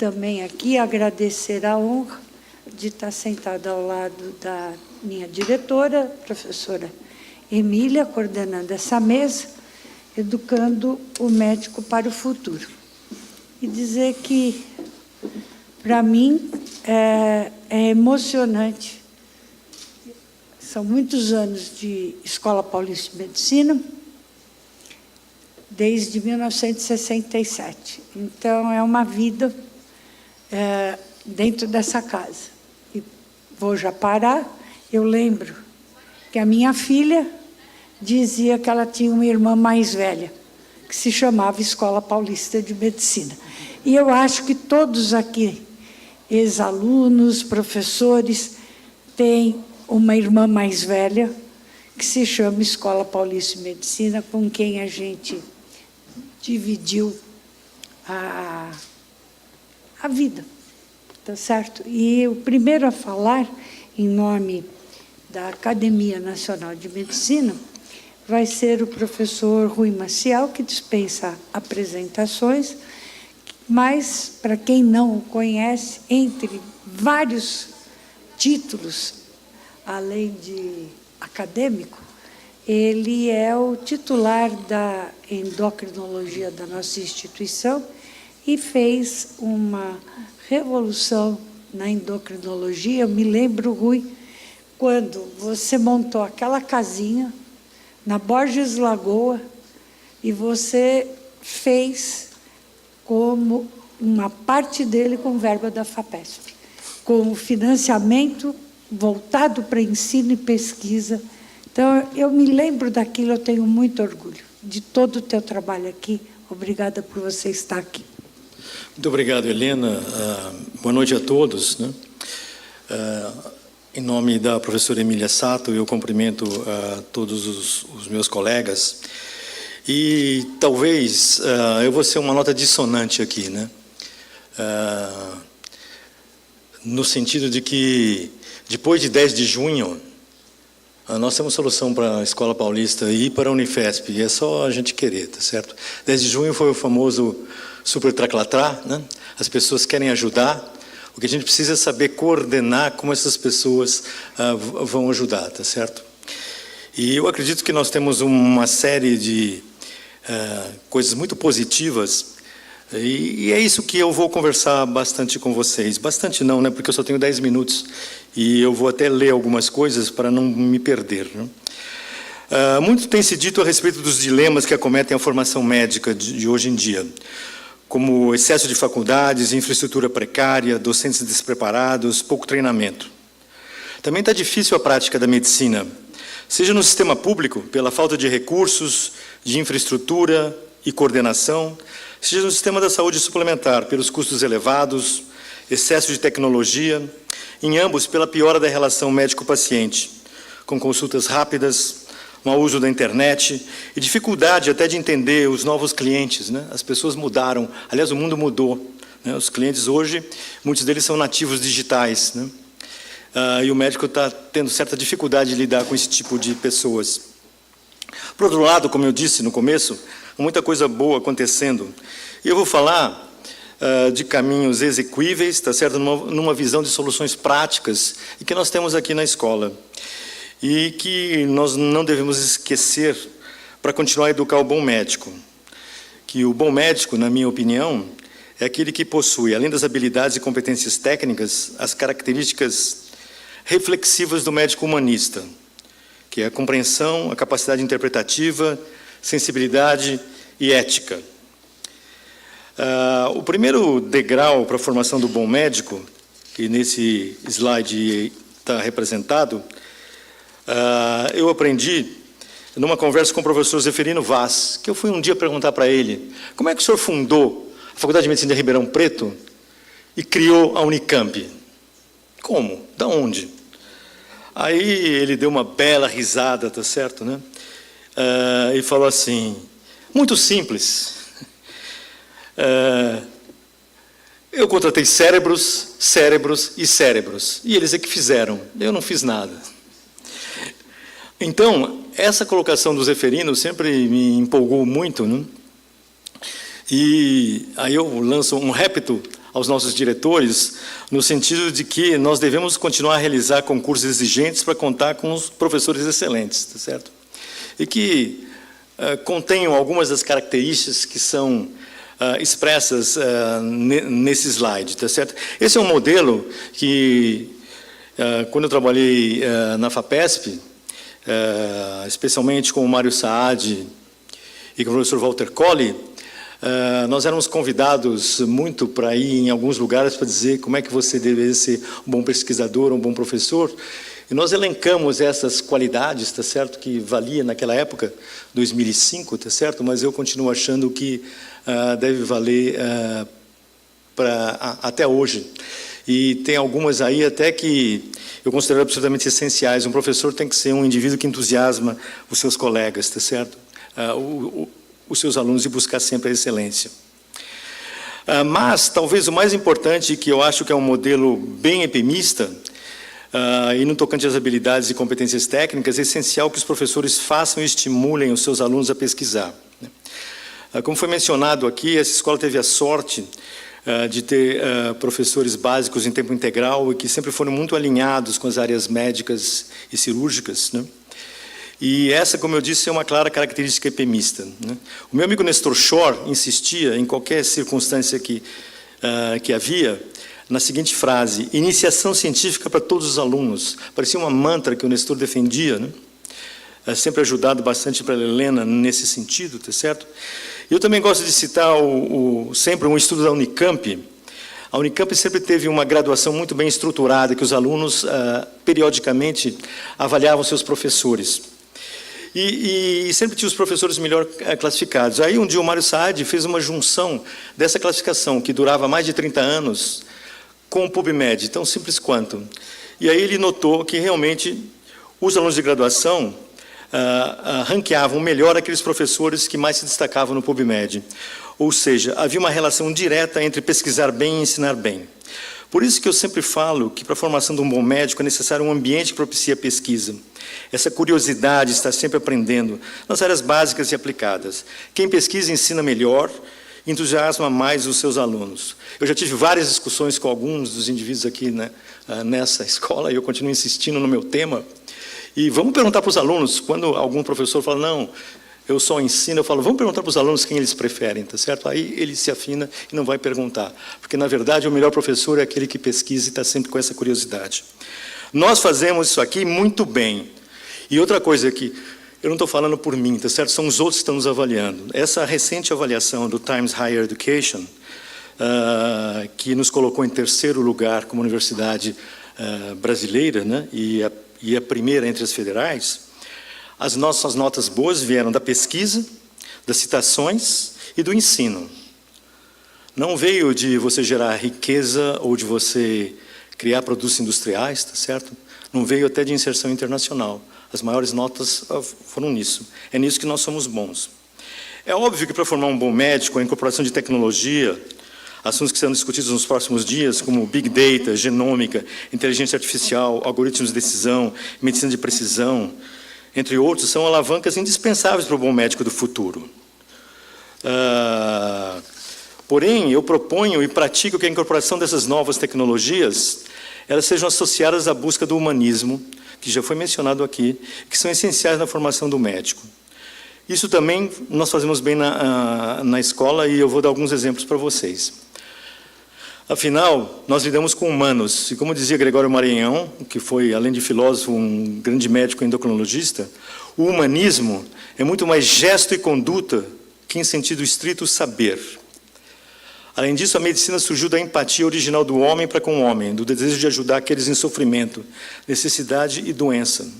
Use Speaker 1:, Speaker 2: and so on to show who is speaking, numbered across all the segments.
Speaker 1: também aqui agradecer a honra de estar sentada ao lado da minha diretora, professora Emília, coordenando essa mesa, educando o médico para o futuro. E dizer que, para mim, é emocionante. São muitos anos de Escola Paulista de Medicina, desde 1967. Então, é uma vida dentro dessa casa. E vou já parar. Eu lembro que a minha filha dizia que ela tinha uma irmã mais velha, que se chamava Escola Paulista de Medicina. E eu acho que todos aqui, ex-alunos, professores, têm uma irmã mais velha, que se chama Escola Paulista de Medicina, com quem a gente dividiu a vida, tá certo? E o primeiro a falar, em nome da Academia Nacional de Medicina, vai ser o professor Rui Maciel, que dispensa apresentações, mas, para quem não o conhece, entre vários títulos, além de acadêmico, ele é o titular da endocrinologia da nossa instituição e fez uma revolução na endocrinologia. Eu me lembro, Rui, quando você montou aquela casinha na Borges Lagoa e você fez como uma parte dele com verba da FAPESP, com financiamento voltado para ensino e pesquisa. Então, eu me lembro daquilo, eu tenho muito orgulho de todo o teu trabalho aqui. Obrigada por você estar aqui.
Speaker 2: Muito obrigado, Helena. Boa noite a todos, né? Em nome da professora Emília Sato, eu cumprimento todos os meus colegas. E talvez eu vou ser uma nota dissonante aqui, né? No sentido de que, depois de 10 de junho, nós temos solução para a Escola Paulista e para a Unifesp, e é só a gente querer, tá certo? 10 de junho foi o famoso Super Traclatrá, né? As pessoas querem ajudar, o que a gente precisa é saber coordenar como essas pessoas vão ajudar, tá certo? E eu acredito que nós temos uma série de coisas muito positivas, e é isso que eu vou conversar bastante com vocês. Bastante não, né? Porque eu só tenho 10 minutos, e eu vou até ler algumas coisas para não me perder, né? Muito tem se dito a respeito dos dilemas que acometem a formação médica de hoje em dia, como excesso de faculdades, infraestrutura precária, docentes despreparados, pouco treinamento. Também está difícil a prática da medicina, seja no sistema público, pela falta de recursos, de infraestrutura e coordenação, seja no sistema da saúde suplementar, pelos custos elevados, excesso de tecnologia, em ambos pela piora da relação médico-paciente, com consultas rápidas, mau uso da internet e dificuldade até de entender os novos clientes, né? As pessoas mudaram, aliás, o mundo mudou, né? Os clientes hoje, muitos deles são nativos digitais, né? E o médico está tendo certa dificuldade de lidar com esse tipo de pessoas. Por outro lado, como eu disse no começo, muita coisa boa acontecendo. E eu vou falar de caminhos exequíveis, tá certo? Numa visão de soluções práticas e que nós temos aqui na escola. E que nós não devemos esquecer para continuar a educar o bom médico. Que o bom médico, na minha opinião, é aquele que possui, além das habilidades e competências técnicas, as características reflexivas do médico humanista, que é a compreensão, a capacidade interpretativa, sensibilidade e ética. O primeiro degrau para a formação do bom médico, que nesse slide está representado, eu aprendi numa conversa com o professor Zeferino Vaz, que eu fui um dia perguntar para ele, como é que o senhor fundou a Faculdade de Medicina de Ribeirão Preto e criou a Unicamp? Como? Da onde? Aí ele deu uma bela risada, tá certo, né? E falou assim, muito simples. Eu contratei cérebros, cérebros e cérebros, e eles é que fizeram, eu não fiz nada. Então, essa colocação do Zeferino sempre me empolgou muito, né? E aí eu lanço um repto aos nossos diretores, no sentido de que nós devemos continuar a realizar concursos exigentes para contar com os professores excelentes, tá certo? E que contenham algumas das características que são expressas nesse slide, tá certo? Esse é um modelo que, quando eu trabalhei na FAPESP, especialmente com o Mário Saad e com o professor Walter Colli, nós éramos convidados muito para ir em alguns lugares para dizer como é que você deveria ser um bom pesquisador, um bom professor. E nós elencamos essas qualidades, tá certo, que valia naquela época, 2005, tá certo, mas eu continuo achando que deve valer até hoje. E tem algumas aí até que eu considero absolutamente essenciais. Um professor tem que ser um indivíduo que entusiasma os seus colegas, tá certo? Os seus alunos, e buscar sempre a excelência. Mas, talvez o mais importante, que eu acho que é um modelo bem epemista, e no tocante às habilidades e competências técnicas, é essencial que os professores façam e estimulem os seus alunos a pesquisar. Como foi mencionado aqui, essa escola teve a sorte de ter professores básicos em tempo integral e que sempre foram muito alinhados com as áreas médicas e cirúrgicas, né? E essa, como eu disse, é uma clara característica epemista, né? O meu amigo Nestor Shore insistia, em qualquer circunstância que havia, na seguinte frase: iniciação científica para todos os alunos. Parecia uma mantra que o Nestor defendia, né? Sempre ajudado bastante para a Helena nesse sentido, tá certo? E eu também gosto de citar sempre um estudo da Unicamp. A Unicamp sempre teve uma graduação muito bem estruturada, que os alunos, periodicamente, avaliavam seus professores. E sempre tinha os professores melhor classificados. Aí, um dia, o Mário Saad fez uma junção dessa classificação, que durava mais de 30 anos, com o PubMed, tão simples quanto. E aí ele notou que, realmente, os alunos de graduação ranqueavam melhor aqueles professores que mais se destacavam no PubMed. Ou seja, havia uma relação direta entre pesquisar bem e ensinar bem. Por isso que eu sempre falo que, para a formação de um bom médico, é necessário um ambiente que propicie a pesquisa. Essa curiosidade, está sempre aprendendo, nas áreas básicas e aplicadas. Quem pesquisa ensina melhor, entusiasma mais os seus alunos. Eu já tive várias discussões com alguns dos indivíduos aqui, né, nessa escola, e eu continuo insistindo no meu tema. E vamos perguntar para os alunos, quando algum professor fala, não, eu só ensino, eu falo, vamos perguntar para os alunos quem eles preferem, tá certo? Aí ele se afina e não vai perguntar. Porque, na verdade, o melhor professor é aquele que pesquisa e está sempre com essa curiosidade. Nós fazemos isso aqui muito bem. E outra coisa que eu não estou falando por mim, tá certo? São os outros que estão nos avaliando. Essa recente avaliação do Times Higher Education, que nos colocou em 3º lugar como universidade brasileira, né? E a primeira entre as federais, as nossas notas boas vieram da pesquisa, das citações e do ensino. Não veio de você gerar riqueza ou de você criar produtos industriais, tá certo? Não veio até de inserção internacional. As maiores notas foram nisso. É nisso que nós somos bons. É óbvio que, para formar um bom médico, a incorporação de tecnologia, assuntos que serão discutidos nos próximos dias, como Big Data, genômica, inteligência artificial, algoritmos de decisão, medicina de precisão, entre outros, são alavancas indispensáveis para o bom médico do futuro. Porém, eu proponho e pratico que a incorporação dessas novas tecnologias, elas sejam associadas à busca do humanismo, que já foi mencionado aqui, que são essenciais na formação do médico. Isso também nós fazemos bem na escola, e eu vou dar alguns exemplos para vocês. Afinal, nós lidamos com humanos, e como dizia Gregório Maranhão, que foi, além de filósofo, um grande médico endocrinologista, o humanismo é muito mais gesto e conduta que, em sentido estrito, saber. Além disso, a medicina surgiu da empatia original do homem para com o homem, do desejo de ajudar aqueles em sofrimento, necessidade e doença.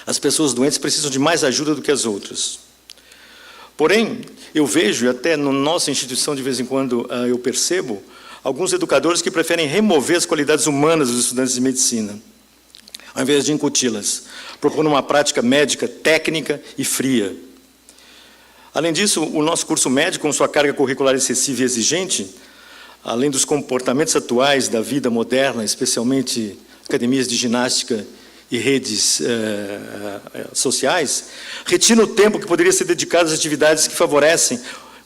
Speaker 2: As pessoas doentes precisam de mais ajuda do que as outras. Porém, eu vejo, e até na nossa instituição de vez em quando eu percebo, alguns educadores que preferem remover as qualidades humanas dos estudantes de medicina, ao invés de incuti-las, propondo uma prática médica técnica e fria. Além disso, o nosso curso médico, com sua carga curricular excessiva e exigente, além dos comportamentos atuais da vida moderna, especialmente academias de ginástica e redes sociais, retira o tempo que poderia ser dedicado às atividades que favorecem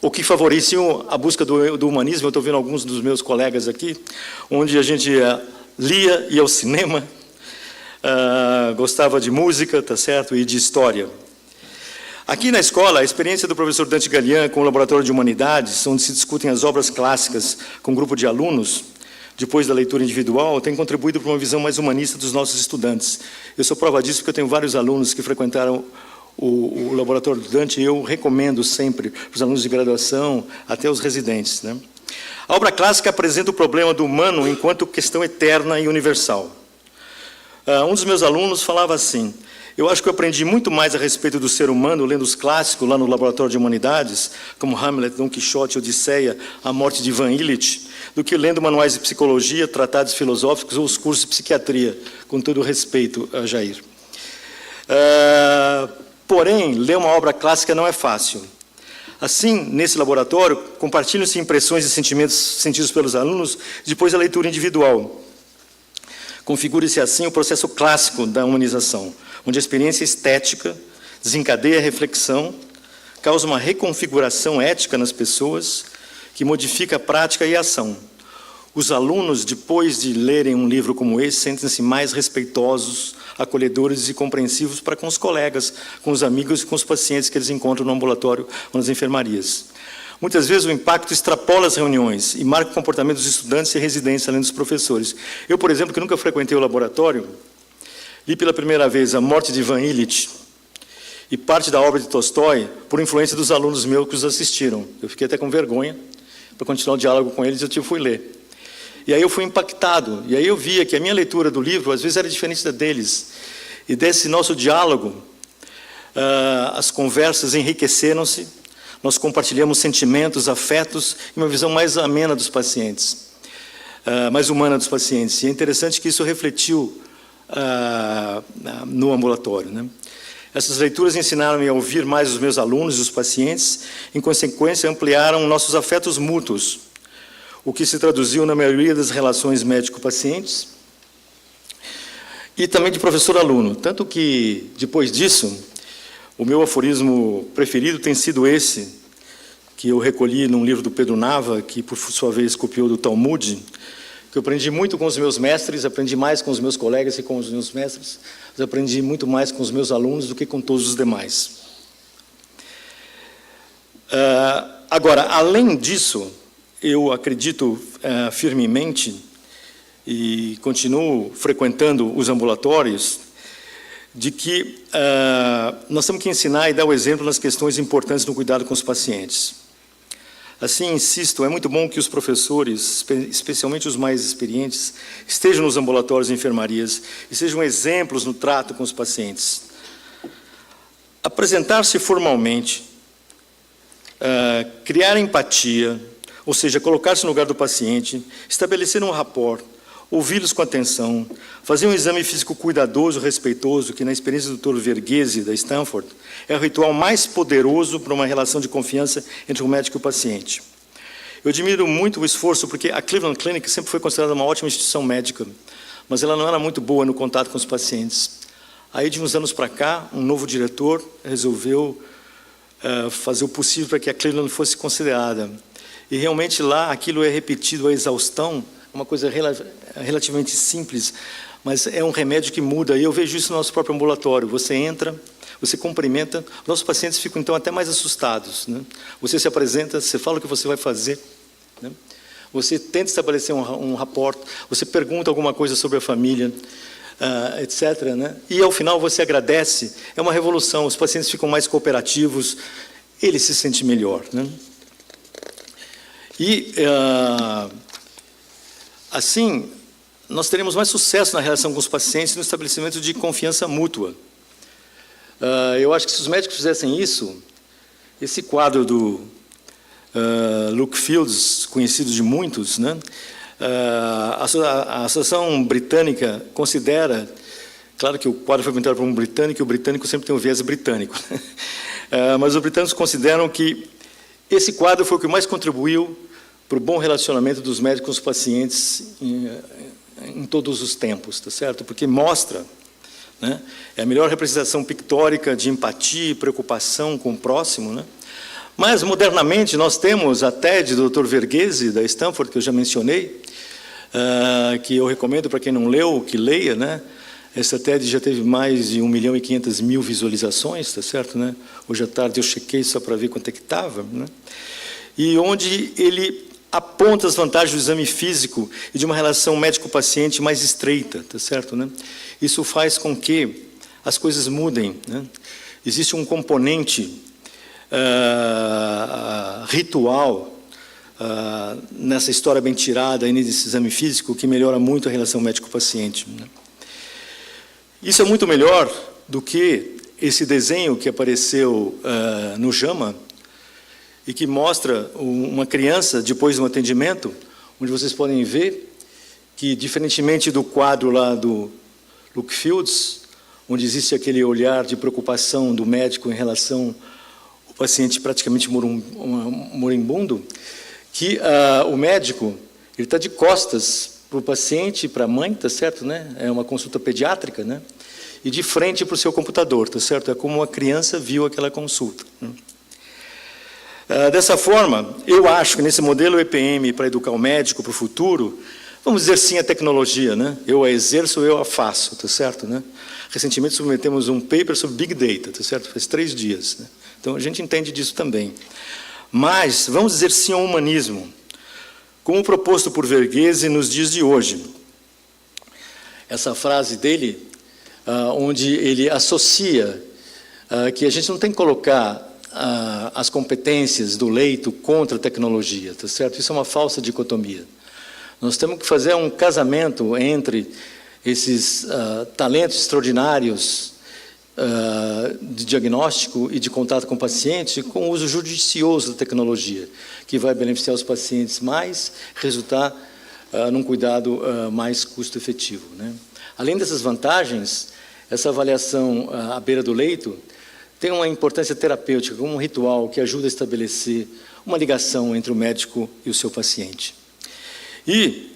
Speaker 2: ou que favoreciam a busca do humanismo. Eu estou vendo alguns dos meus colegas aqui, onde a gente lia, ia ao cinema, gostava de música, tá certo, e de história. Aqui na escola, a experiência do professor Dante Galian com o Laboratório de Humanidades, onde se discutem as obras clássicas com um grupo de alunos, depois da leitura individual, tem contribuído para uma visão mais humanista dos nossos estudantes. Eu sou prova disso porque eu tenho vários alunos que frequentaram o Laboratório do Dante, e eu recomendo sempre para os alunos de graduação, até os residentes, né? A obra clássica apresenta o problema do humano enquanto questão eterna e universal. Um dos meus alunos falava assim: eu acho que eu aprendi muito mais a respeito do ser humano lendo os clássicos lá no Laboratório de Humanidades, como Hamlet, Dom Quixote, Odisseia, A Morte de Ivan Illich, do que lendo manuais de psicologia, tratados filosóficos ou os cursos de psiquiatria, com todo o respeito a Jair. Porém, ler uma obra clássica não é fácil. Assim, nesse laboratório, compartilham-se impressões e sentimentos sentidos pelos alunos depois da leitura individual. Configura-se assim o processo clássico da humanização, onde a experiência estética desencadeia a reflexão, causa uma reconfiguração ética nas pessoas, que modifica a prática e a ação. Os alunos, depois de lerem um livro como esse, sentem-se mais respeitosos, acolhedores e compreensivos para com os colegas, com os amigos e com os pacientes que eles encontram no ambulatório ou nas enfermarias. Muitas vezes o impacto extrapola as reuniões e marca o comportamento dos estudantes e residentes, além dos professores. Eu, por exemplo, que nunca frequentei o laboratório, li pela primeira vez A Morte de Ivan Illich e parte da obra de Tolstói por influência dos alunos meus que os assistiram. Eu fiquei até com vergonha. Para continuar o diálogo com eles, eu fui ler. E aí eu fui impactado. E aí eu via que a minha leitura do livro, às vezes, era diferente da deles. E desse nosso diálogo, as conversas enriqueceram-se, nós compartilhamos sentimentos, afetos e uma visão mais amena dos pacientes, mais humana dos pacientes. E é interessante que isso refletiu no ambulatório, né? Essas leituras ensinaram-me a ouvir mais os meus alunos e os pacientes, em consequência, ampliaram nossos afetos mútuos, o que se traduziu na maioria das relações médico-pacientes, e também de professor-aluno. Tanto que, depois disso, o meu aforismo preferido tem sido esse, que eu recolhi num livro do Pedro Nava, que, por sua vez, copiou do Talmud, que eu aprendi muito com os meus mestres, aprendi mais com os meus colegas e com os meus mestres, mas aprendi muito mais com os meus alunos do que com todos os demais. Agora, além disso, eu acredito firmemente e continuo frequentando os ambulatórios, de que nós temos que ensinar e dar o exemplo nas questões importantes no cuidado com os pacientes. Assim, insisto, é muito bom que os professores, especialmente os mais experientes, estejam nos ambulatórios e enfermarias e sejam exemplos no trato com os pacientes. Apresentar-se formalmente, criar empatia, ou seja, colocar-se no lugar do paciente, estabelecer um rapport, ouvi-los com atenção, fazer um exame físico cuidadoso, respeitoso, que na experiência do Dr. Verghese, da Stanford, é o ritual mais poderoso para uma relação de confiança entre o médico e o paciente. Eu admiro muito o esforço, porque a Cleveland Clinic sempre foi considerada uma ótima instituição médica, mas ela não era muito boa no contato com os pacientes. Aí, de uns anos para cá, um novo diretor resolveu fazer o possível para que a Cleveland fosse considerada. E realmente lá aquilo é repetido à exaustão, uma coisa relativamente simples, mas é um remédio que muda. E eu vejo isso no nosso próprio ambulatório. Você entra, você cumprimenta, nossos pacientes ficam então até mais assustados, né? Você se apresenta, você fala o que você vai fazer, né? Você tenta estabelecer um rapport, você pergunta alguma coisa sobre a família, etc., né? E ao final você agradece. É uma revolução, os pacientes ficam mais cooperativos, ele se sente melhor, né? E assim, nós teremos mais sucesso na relação com os pacientes no estabelecimento de confiança mútua. Eu acho que se os médicos fizessem isso, esse quadro do Luke Fields, conhecido de muitos, né? A Associação Britânica considera, claro que o quadro foi pintado por um britânico, e o britânico sempre tem um viés britânico, mas os britânicos consideram que esse quadro foi o que mais contribuiu para o bom relacionamento dos médicos com os pacientes em todos os tempos, tá certo? Porque mostra, né, é a melhor representação pictórica de empatia e preocupação com o próximo, né? Mas, modernamente, nós temos a TED do Dr. Verghese, da Stanford, que eu já mencionei, que eu recomendo para quem não leu, que leia, né? Essa TED já teve mais de 1.500.000 visualizações, tá certo, né? Hoje à tarde eu chequei só para ver quanto é que estava, né? E onde ele aponta as vantagens do exame físico e de uma relação médico-paciente mais estreita, tá certo, né? Isso faz com que as coisas mudem, né? Existe um componente ritual nessa história bem tirada aí nesse exame físico que melhora muito a relação médico-paciente, né? Isso é muito melhor do que esse desenho que apareceu no JAMA e que mostra uma criança depois de um atendimento, onde vocês podem ver que, diferentemente do quadro lá do Luke Fields, onde existe aquele olhar de preocupação do médico em relação ao paciente praticamente moribundo, que o médico ele está de costas para o paciente, para a mãe, tá certo, né? É uma consulta pediátrica, né? E de frente para o seu computador, tá certo? É como uma criança viu aquela consulta, né? Dessa forma, eu acho que nesse modelo EPM para educar o médico para o futuro, vamos dizer sim a tecnologia, né? Eu a exerço, eu a faço, tá certo, né? Recentemente submetemos um paper sobre Big Data, tá certo? Faz 3 dias, né? Então a gente entende disso também. Mas vamos dizer sim ao humanismo, como proposto por Verghese nos dias de hoje. Essa frase dele, onde ele associa que a gente não tem que colocar as competências do leito contra a tecnologia, tá certo? Isso é uma falsa dicotomia. Nós temos que fazer um casamento entre esses talentos extraordinários de diagnóstico e de contato com o paciente com o uso judicioso da tecnologia, que vai beneficiar os pacientes mais, resultar num cuidado mais custo-efetivo, né? Além dessas vantagens, essa avaliação à beira do leito tem uma importância terapêutica, como um ritual que ajuda a estabelecer uma ligação entre o médico e o seu paciente. E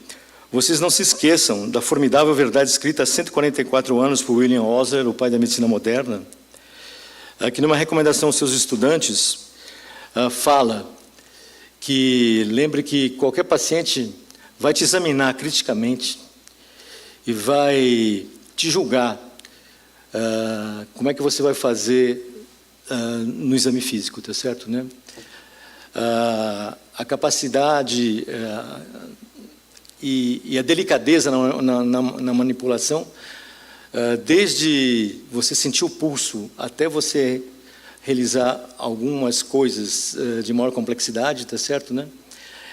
Speaker 2: vocês não se esqueçam da formidável verdade escrita há 144 anos por William Osler, o pai da medicina moderna, que numa recomendação aos seus estudantes fala que lembre que qualquer paciente vai te examinar criticamente e vai te julgar como é que você vai fazer no exame físico, tá certo, né? A capacidade e a delicadeza na manipulação, desde você sentir o pulso até você realizar algumas coisas de maior complexidade, tá certo, né?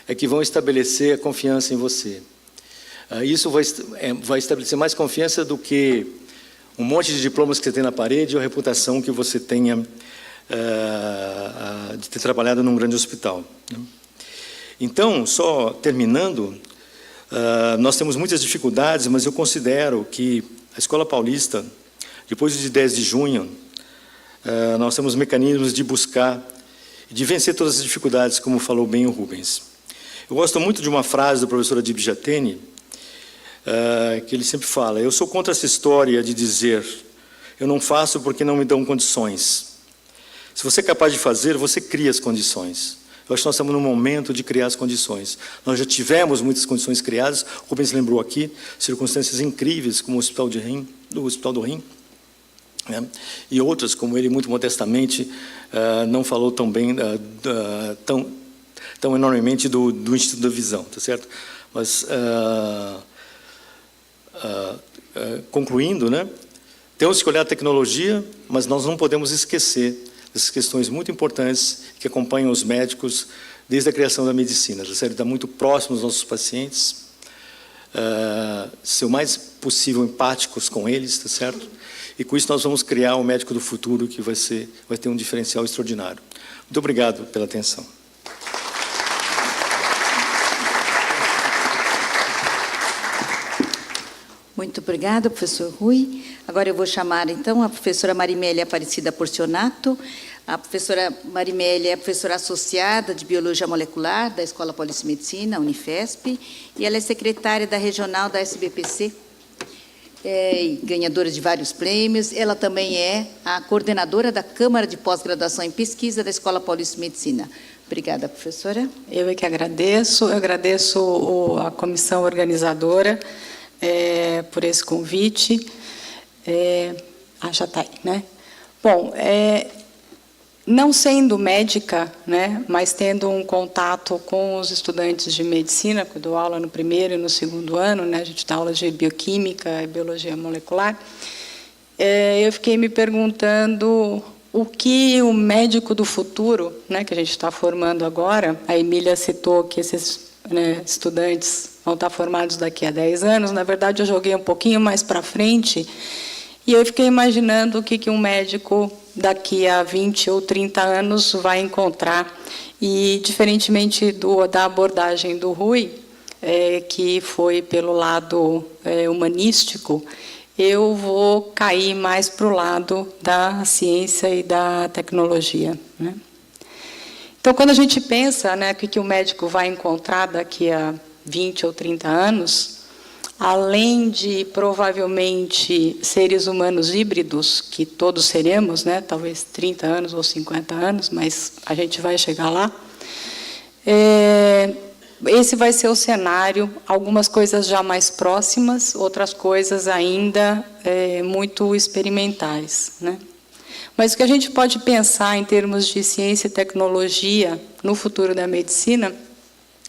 Speaker 2: É que vão estabelecer a confiança em você. Isso vai estabelecer mais confiança do que um monte de diplomas que você tem na parede ou a reputação que você tenha de ter trabalhado num grande hospital, né? Então, só terminando, nós temos muitas dificuldades, mas eu considero que a Escola Paulista, depois de 10 de junho, nós temos mecanismos de buscar e de vencer todas as dificuldades, como falou bem o Rubens. Eu gosto muito de uma frase do professor Adib Jatene, que ele sempre fala: eu sou contra essa história de dizer eu não faço porque não me dão condições. Se você é capaz de fazer, você cria as condições. Eu acho que nós estamos num momento de criar as condições. Nós já tivemos muitas condições criadas, o Rubens lembrou aqui, circunstâncias incríveis, como o Hospital do Rim, né? E outras, como ele muito modestamente não falou tão bem, tão enormemente do Instituto da Visão, tá certo? Mas, concluindo, né? Temos que olhar a tecnologia, mas nós não podemos esquecer essas questões muito importantes que acompanham os médicos desde a criação da medicina. Estar muito próximo dos nossos pacientes, ser o mais possível empáticos com eles, tá certo? E com isso nós vamos criar o médico do futuro que vai ter um diferencial extraordinário. Muito obrigado pela atenção.
Speaker 3: Muito obrigada, professor Rui. Agora eu vou chamar, então, a professora Marimélia Aparecida Porcionato. A professora Marimélia é professora associada de Biologia Molecular da Escola Paulista de Medicina, Unifesp, e ela é secretária da Regional da SBPC. e ganhadora de vários prêmios. Ela também é a coordenadora da Câmara de Pós-Graduação em Pesquisa da Escola Paulista de Medicina. Obrigada, professora.
Speaker 4: Eu é que agradeço. Eu agradeço a comissão organizadora por esse convite. Já está aí, né? Bom, não sendo médica, né, mas tendo um contato com os estudantes de medicina, que eu dou aula no primeiro e no segundo ano, né, a gente dá aula de bioquímica e biologia molecular, eu fiquei me perguntando o que o médico do futuro, né, que a gente está formando agora, a Emília citou que esses, né, estudantes vão estar formados daqui a 10 anos, na verdade eu joguei um pouquinho mais para frente, e eu fiquei imaginando o que um médico daqui a 20 ou 30 anos vai encontrar. E, diferentemente da abordagem do Rui, que foi pelo lado humanístico, eu vou cair mais para o lado da ciência e da tecnologia, né? Então, quando a gente pensa, né, que o médico vai encontrar daqui a 20 ou 30 anos, além de, provavelmente, seres humanos híbridos, que todos seremos, né, talvez 30 anos ou 50 anos, mas a gente vai chegar lá, esse vai ser o cenário, algumas coisas já mais próximas, outras coisas ainda muito experimentais, né? Mas o que a gente pode pensar em termos de ciência e tecnologia no futuro da medicina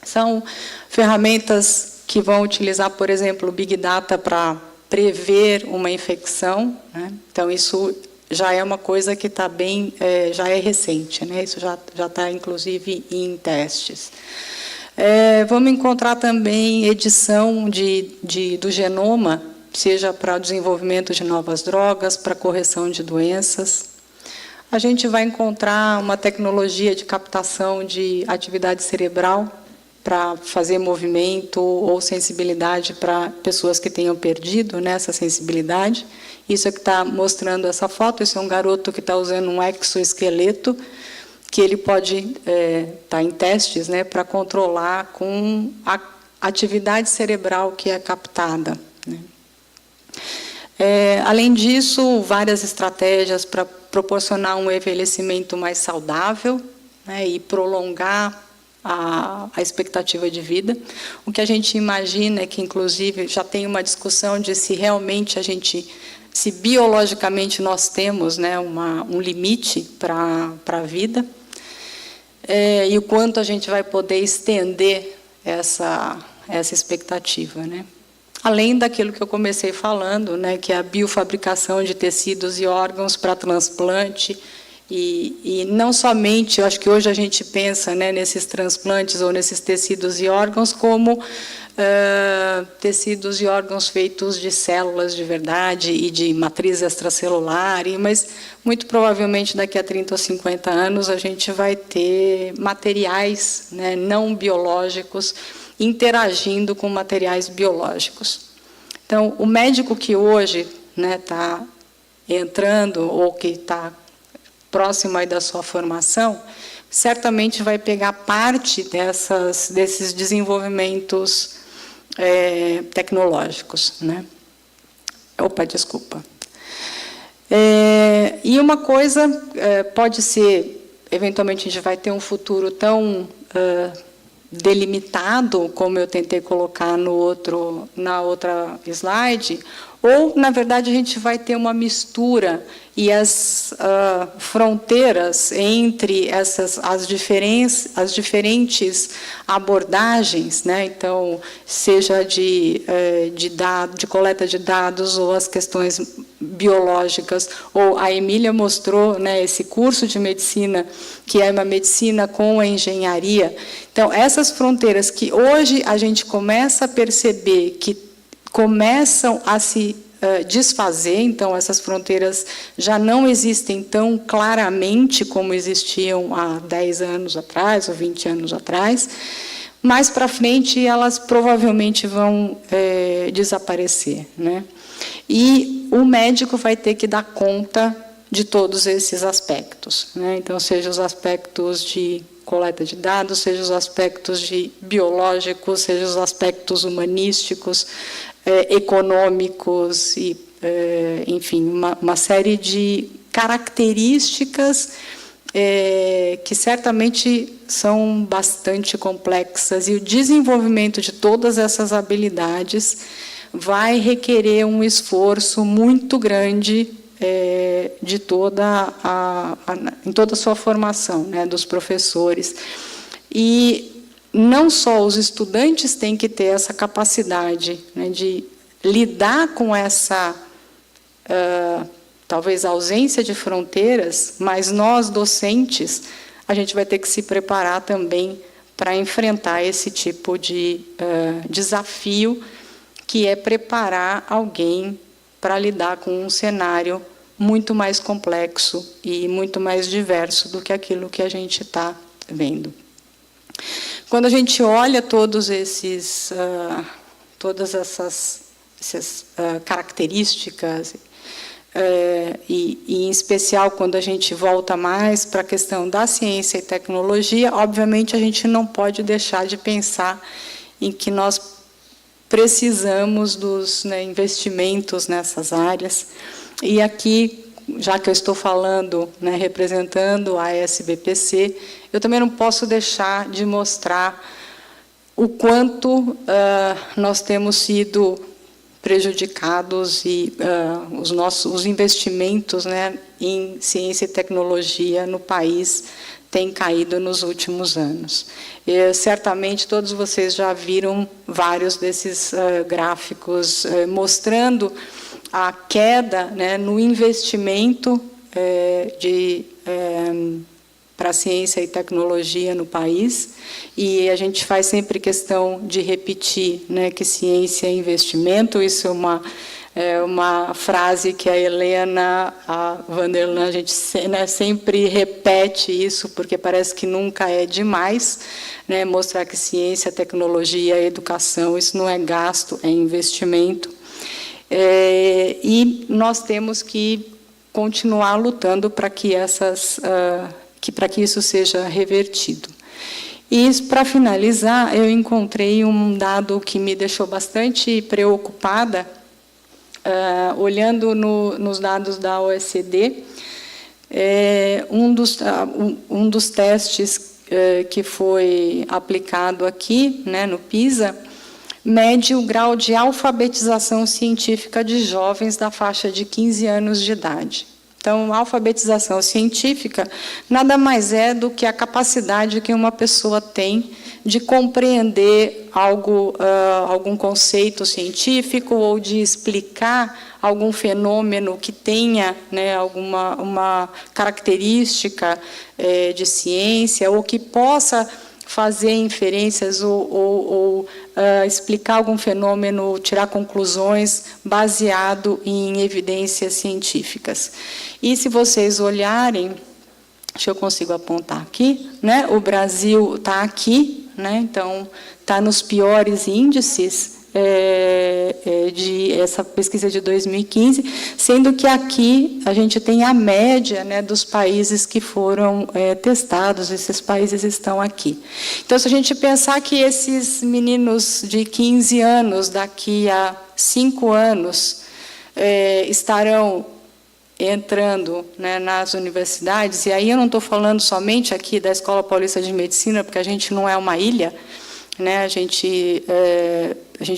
Speaker 4: são ferramentas que vão utilizar, por exemplo, o Big Data para prever uma infecção, né? Então, isso já é uma coisa que está bem, já é recente, né? Isso já está, inclusive, em testes. Vamos encontrar também edição do genoma, seja para o desenvolvimento de novas drogas, para correção de doenças. A gente vai encontrar uma tecnologia de captação de atividade cerebral, para fazer movimento ou sensibilidade para pessoas que tenham perdido, né, essa sensibilidade. Isso é que está mostrando essa foto. Esse é um garoto que está usando um exoesqueleto, que ele pode estar em testes, né, para controlar com a atividade cerebral que é captada, né. Além disso, várias estratégias para proporcionar um envelhecimento mais saudável, né, e prolongar a expectativa de vida. O que a gente imagina é que, inclusive, já tem uma discussão de se realmente se biologicamente nós temos, né, um limite para a vida, e o quanto a gente vai poder estender essa expectativa, né? Além daquilo que eu comecei falando, né, que é a biofabricação de tecidos e órgãos para transplante. E não somente, eu acho que hoje a gente pensa, né, nesses transplantes ou nesses tecidos e órgãos como tecidos e órgãos feitos de células de verdade e de matriz extracelular, mas muito provavelmente daqui a 30 ou 50 anos a gente vai ter materiais, né, não biológicos interagindo com materiais biológicos. Então, o médico que hoje está entrando ou que está próximo aí da sua formação, certamente vai pegar parte desses desenvolvimentos tecnológicos, né? Opa, desculpa. E uma coisa pode ser, eventualmente a gente vai ter um futuro tão delimitado, como eu tentei colocar na outra slide, ou, na verdade, a gente vai ter uma mistura e as fronteiras entre as diferentes abordagens, né? Então, seja de coleta de dados ou as questões biológicas, ou a Emília mostrou, né, esse curso de medicina, que é uma medicina com a engenharia. Então, essas fronteiras que hoje a gente começa a perceber que começam a se desfazer, então essas fronteiras já não existem tão claramente como existiam há 10 anos atrás ou 20 anos atrás. Mais para frente, elas provavelmente vão desaparecer, né? E o médico vai ter que dar conta de todos esses aspectos, né? Então, seja os aspectos de coleta de dados, seja os aspectos biológicos, seja os aspectos humanísticos, econômicos, e, enfim, uma série de características que certamente são bastante complexas, e o desenvolvimento de todas essas habilidades vai requerer um esforço muito grande de em toda a sua formação, né, dos professores. E não só os estudantes têm que ter essa capacidade, né, de lidar com essa, talvez, ausência de fronteiras, mas nós, docentes, a gente vai ter que se preparar também para enfrentar esse tipo de desafio, que é preparar alguém para lidar com um cenário muito mais complexo e muito mais diverso do que aquilo que a gente está vendo. Quando a gente olha todas essas características, e, em especial, quando a gente volta mais para a questão da ciência e tecnologia, obviamente, a gente não pode deixar de pensar em que nós precisamos dos, né, investimentos nessas áreas. E aqui, já que eu estou falando, né, representando a SBPC, eu também não posso deixar de mostrar o quanto nós temos sido prejudicados e os investimentos, né, em ciência e tecnologia no país têm caído nos últimos anos. Certamente todos vocês já viram vários desses gráficos mostrando a queda, né, no investimento para a ciência e tecnologia no país, e a gente faz sempre questão de repetir, né, que ciência é investimento. Isso é uma frase que a Helena, a Vanderlan, a gente, né, sempre repete isso, porque parece que nunca é demais, né, mostrar que ciência, tecnologia, educação, isso não é gasto, é investimento. E nós temos que continuar lutando para que que isso seja revertido. E, para finalizar, eu encontrei um dado que me deixou bastante preocupada, olhando nos dados da OECD. Um dos testes que foi aplicado aqui, né, no PISA, mede o grau de alfabetização científica de jovens da faixa de 15 anos de idade. Então, a alfabetização científica nada mais é do que a capacidade que uma pessoa tem de compreender algum conceito científico ou de explicar algum fenômeno que tenha, né, uma característica de ciência, ou que possa fazer inferências ou explicar algum fenômeno, tirar conclusões baseado em evidências científicas. E, se vocês olharem, deixa eu consigo apontar aqui, né? O Brasil está aqui, né? Então está nos piores índices de essa pesquisa de 2015, sendo que aqui a gente tem a média, né, dos países que foram testados. Esses países estão aqui. Então, se a gente pensar que esses meninos de 15 anos, daqui a 5 anos, estarão entrando, né, nas universidades, e aí eu não estou falando somente aqui da Escola Paulista de Medicina, porque a gente não é uma ilha, né, a gente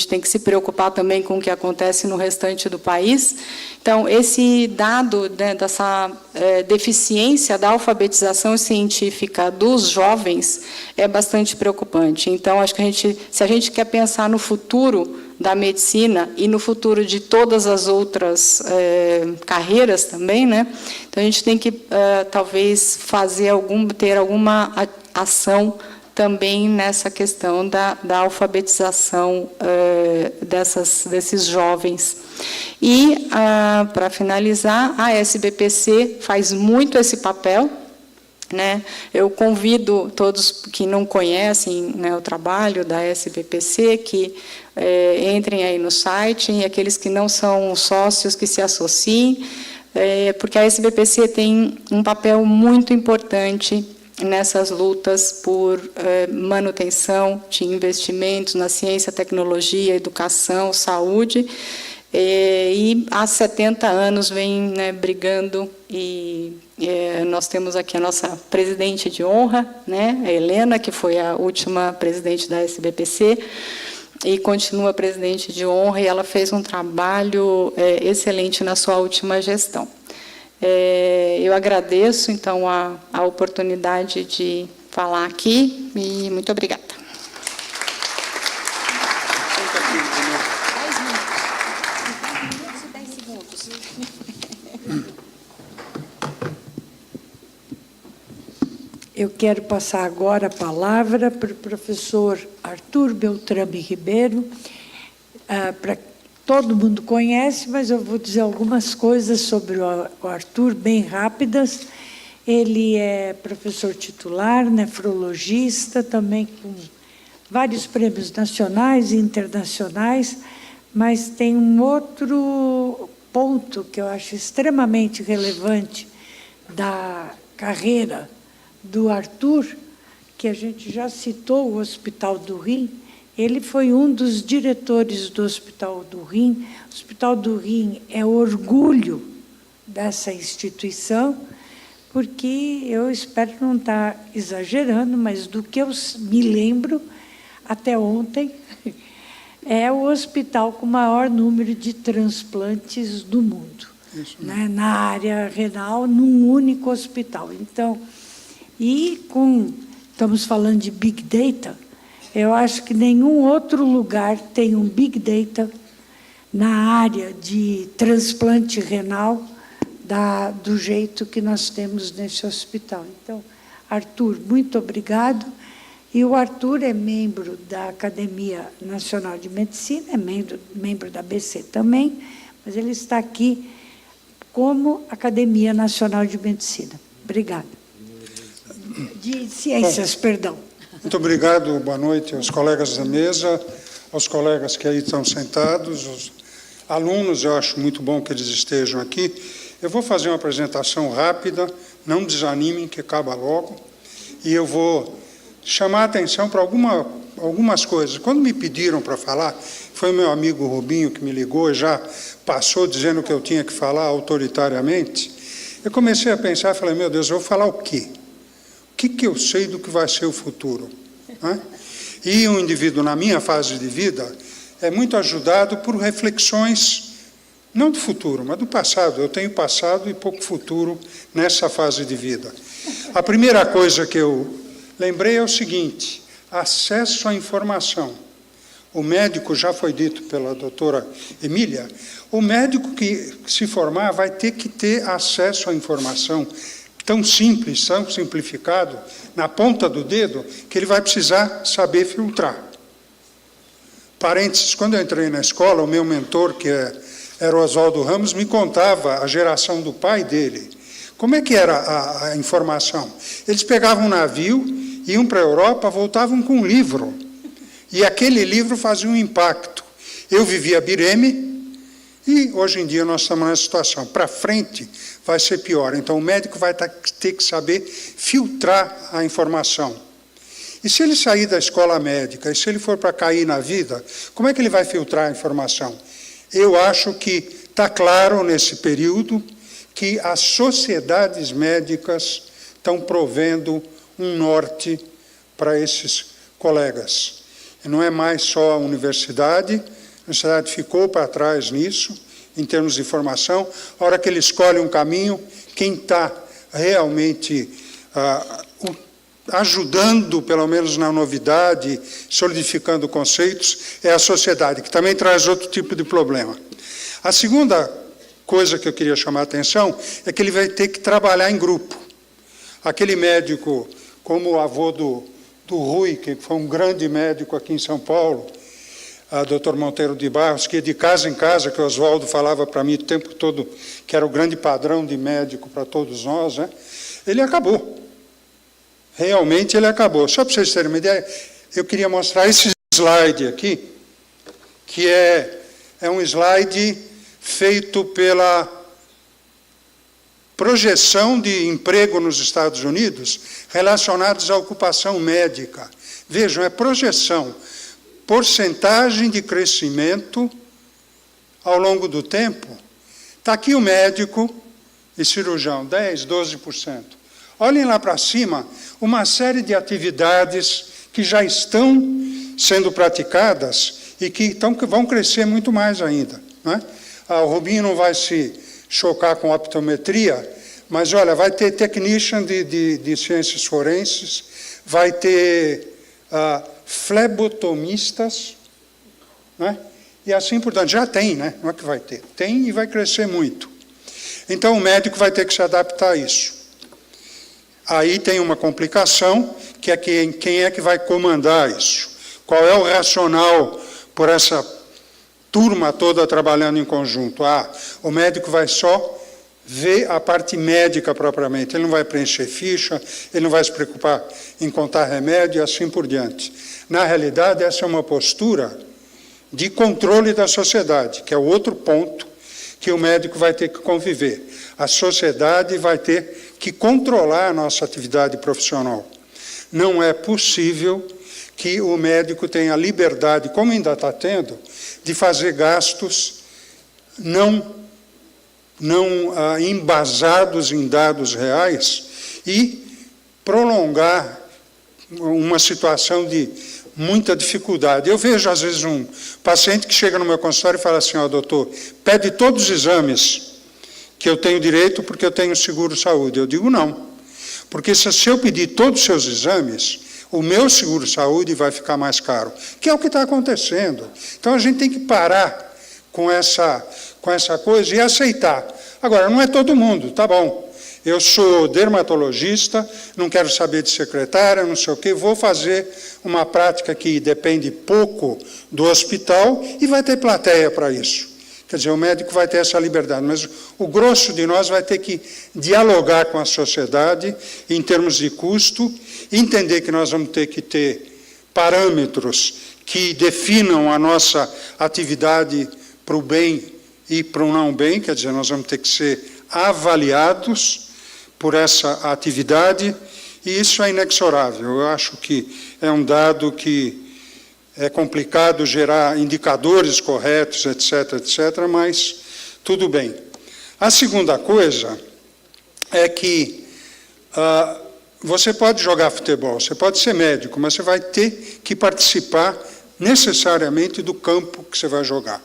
Speaker 4: tem que se preocupar também com o que acontece no restante do país. Então, esse dado, né, dessa deficiência da alfabetização científica dos jovens é bastante preocupante. Então, acho que se a gente quer pensar no futuro da medicina e no futuro de todas as outras carreiras também, né, então a gente tem que talvez ter alguma ação também nessa questão da alfabetização desses jovens. E, para finalizar, a SBPC faz muito esse papel, né? Eu convido todos que não conhecem, né, o trabalho da SBPC, que entrem aí no site, e aqueles que não são sócios, que se associem, porque a SBPC tem um papel muito importante nessas lutas por manutenção de investimentos na ciência, tecnologia, educação, saúde, e há 70 anos vem, né, brigando, e nós temos aqui a nossa presidente de honra, né, a Helena, que foi a última presidente da SBPC, e continua presidente de honra, e ela fez um trabalho excelente na sua última gestão. Eu agradeço, então, a oportunidade de falar aqui, e muito obrigada.
Speaker 1: Eu quero passar agora a palavra para o professor Arthur Beltrame Ribeiro. Todo mundo conhece, mas eu vou dizer algumas coisas sobre o Arthur, bem rápidas. Ele é professor titular, nefrologista, também com vários prêmios nacionais e internacionais, mas tem um outro ponto que eu acho extremamente relevante da carreira do Arthur, que a gente já citou, o Hospital do Rim. Ele foi um dos diretores do Hospital do Rim. O Hospital do Rim é orgulho dessa instituição, porque eu espero não estar exagerando, mas do que eu me lembro, até ontem, é o hospital com o maior número de transplantes do mundo, né, na área renal, num único hospital. Então, estamos falando de Big Data, eu acho que nenhum outro lugar tem um Big Data na área de transplante renal do jeito que nós temos nesse hospital. Então, Arthur, muito obrigado. E o Arthur é membro da Academia Nacional de Medicina, é membro da ABC também, mas ele está aqui como Academia Nacional de Medicina. Obrigada. De Ciências, perdão.
Speaker 5: Muito obrigado, boa noite aos colegas da mesa, aos colegas que aí estão sentados, os alunos, eu acho muito bom que eles estejam aqui. Eu vou fazer uma apresentação rápida, não desanimem, que acaba logo, e eu vou chamar a atenção para algumas coisas. Quando me pediram para falar, foi o meu amigo Rubinho que me ligou e já passou dizendo que eu tinha que falar autoritariamente. Eu comecei a pensar, falei, meu Deus, eu vou falar o quê? O que eu sei do que vai ser o futuro? Né? E um indivíduo, na minha fase de vida, é muito ajudado por reflexões, não do futuro, mas do passado. Eu tenho passado e pouco futuro nessa fase de vida. A primeira coisa que eu lembrei é o seguinte: acesso à informação. O médico, já foi dito pela doutora Emília, o médico que se formar vai ter que ter acesso à informação tão simples, tão simplificado, na ponta do dedo, que ele vai precisar saber filtrar. Parênteses, quando eu entrei na escola, o meu mentor, que era o Oswaldo Ramos, me contava a geração do pai dele. Como é que era a informação? Eles pegavam um navio, iam para a Europa, voltavam com um livro. E aquele livro fazia um impacto. Eu vivia Bireme, e hoje em dia nós estamos nessa situação. Para frente vai ser pior. Então o médico vai ter que saber filtrar a informação. E se ele sair da escola médica, e se ele for para cair na vida, como é que ele vai filtrar a informação? Eu acho que está claro nesse período que as sociedades médicas estão provendo um norte para esses colegas. E não é mais só a universidade ficou para trás nisso, em termos de informação. A hora que ele escolhe um caminho, quem está realmente ajudando, pelo menos na novidade, solidificando conceitos, é a sociedade, que também traz outro tipo de problema. A segunda coisa que eu queria chamar a atenção é que ele vai ter que trabalhar em grupo. Aquele médico, como o avô do Rui, que foi um grande médico aqui em São Paulo, a doutor Monteiro de Barros, que de casa em casa, que o Oswaldo falava para mim o tempo todo, que era o grande padrão de médico para todos nós, né? Ele acabou. Realmente ele acabou. Só para vocês terem uma ideia, eu queria mostrar esse slide aqui, que é um slide feito pela projeção de emprego nos Estados Unidos relacionados à ocupação médica. Vejam, é projeção, porcentagem de crescimento ao longo do tempo. Está aqui o médico e cirurgião, 10%, 12%. Olhem lá para cima, uma série de atividades que já estão sendo praticadas e que vão crescer muito mais ainda. Não é? O Rubinho não vai se chocar com optometria, mas, olha, vai ter technician de ciências forenses, vai ter flebotomistas, não é? E assim por diante. Já tem, né? Não é que vai ter. Tem e vai crescer muito. Então, o médico vai ter que se adaptar a isso. Aí tem uma complicação, que é quem é que vai comandar isso. Qual é o racional por essa turma toda trabalhando em conjunto? O médico vai só ver a parte médica propriamente. Ele não vai preencher ficha, ele não vai se preocupar em contar remédio e assim por diante. Na realidade, essa é uma postura de controle da sociedade, que é o outro ponto que o médico vai ter que conviver. A sociedade vai ter que controlar a nossa atividade profissional. Não é possível que o médico tenha liberdade, como ainda está tendo, de fazer gastos não embasados em dados reais e prolongar uma situação de muita dificuldade. Eu vejo, às vezes, um paciente que chega no meu consultório e fala assim, doutor, pede todos os exames que eu tenho direito porque eu tenho seguro-saúde. Eu digo, não. Porque se eu pedir todos os seus exames, o meu seguro-saúde vai ficar mais caro, que é o que está acontecendo. Então, a gente tem que parar com essa coisa e aceitar. Agora, não é todo mundo, tá bom. Eu sou dermatologista, não quero saber de secretária, não sei o quê, vou fazer uma prática que depende pouco do hospital e vai ter plateia para isso. Quer dizer, o médico vai ter essa liberdade, mas o grosso de nós vai ter que dialogar com a sociedade em termos de custo, entender que nós vamos ter que ter parâmetros que definam a nossa atividade para o bem e para o não bem, quer dizer, nós vamos ter que ser avaliados por essa atividade, e isso é inexorável. Eu acho que é um dado que é complicado gerar indicadores corretos, etc., mas tudo bem. A segunda coisa é que você pode jogar futebol, você pode ser médico, mas você vai ter que participar necessariamente do campo que você vai jogar.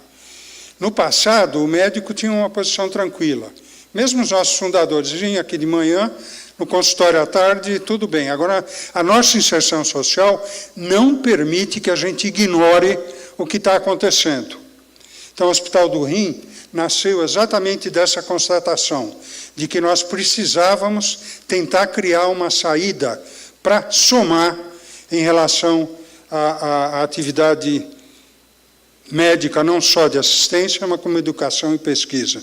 Speaker 5: No passado, o médico tinha uma posição tranquila. Mesmo os nossos fundadores vinham aqui de manhã, no consultório à tarde, tudo bem. Agora, a nossa inserção social não permite que a gente ignore o que está acontecendo. Então, o Hospital do Rim nasceu exatamente dessa constatação, de que nós precisávamos tentar criar uma saída para somar em relação à atividade médica, não só de assistência, mas como educação e pesquisa.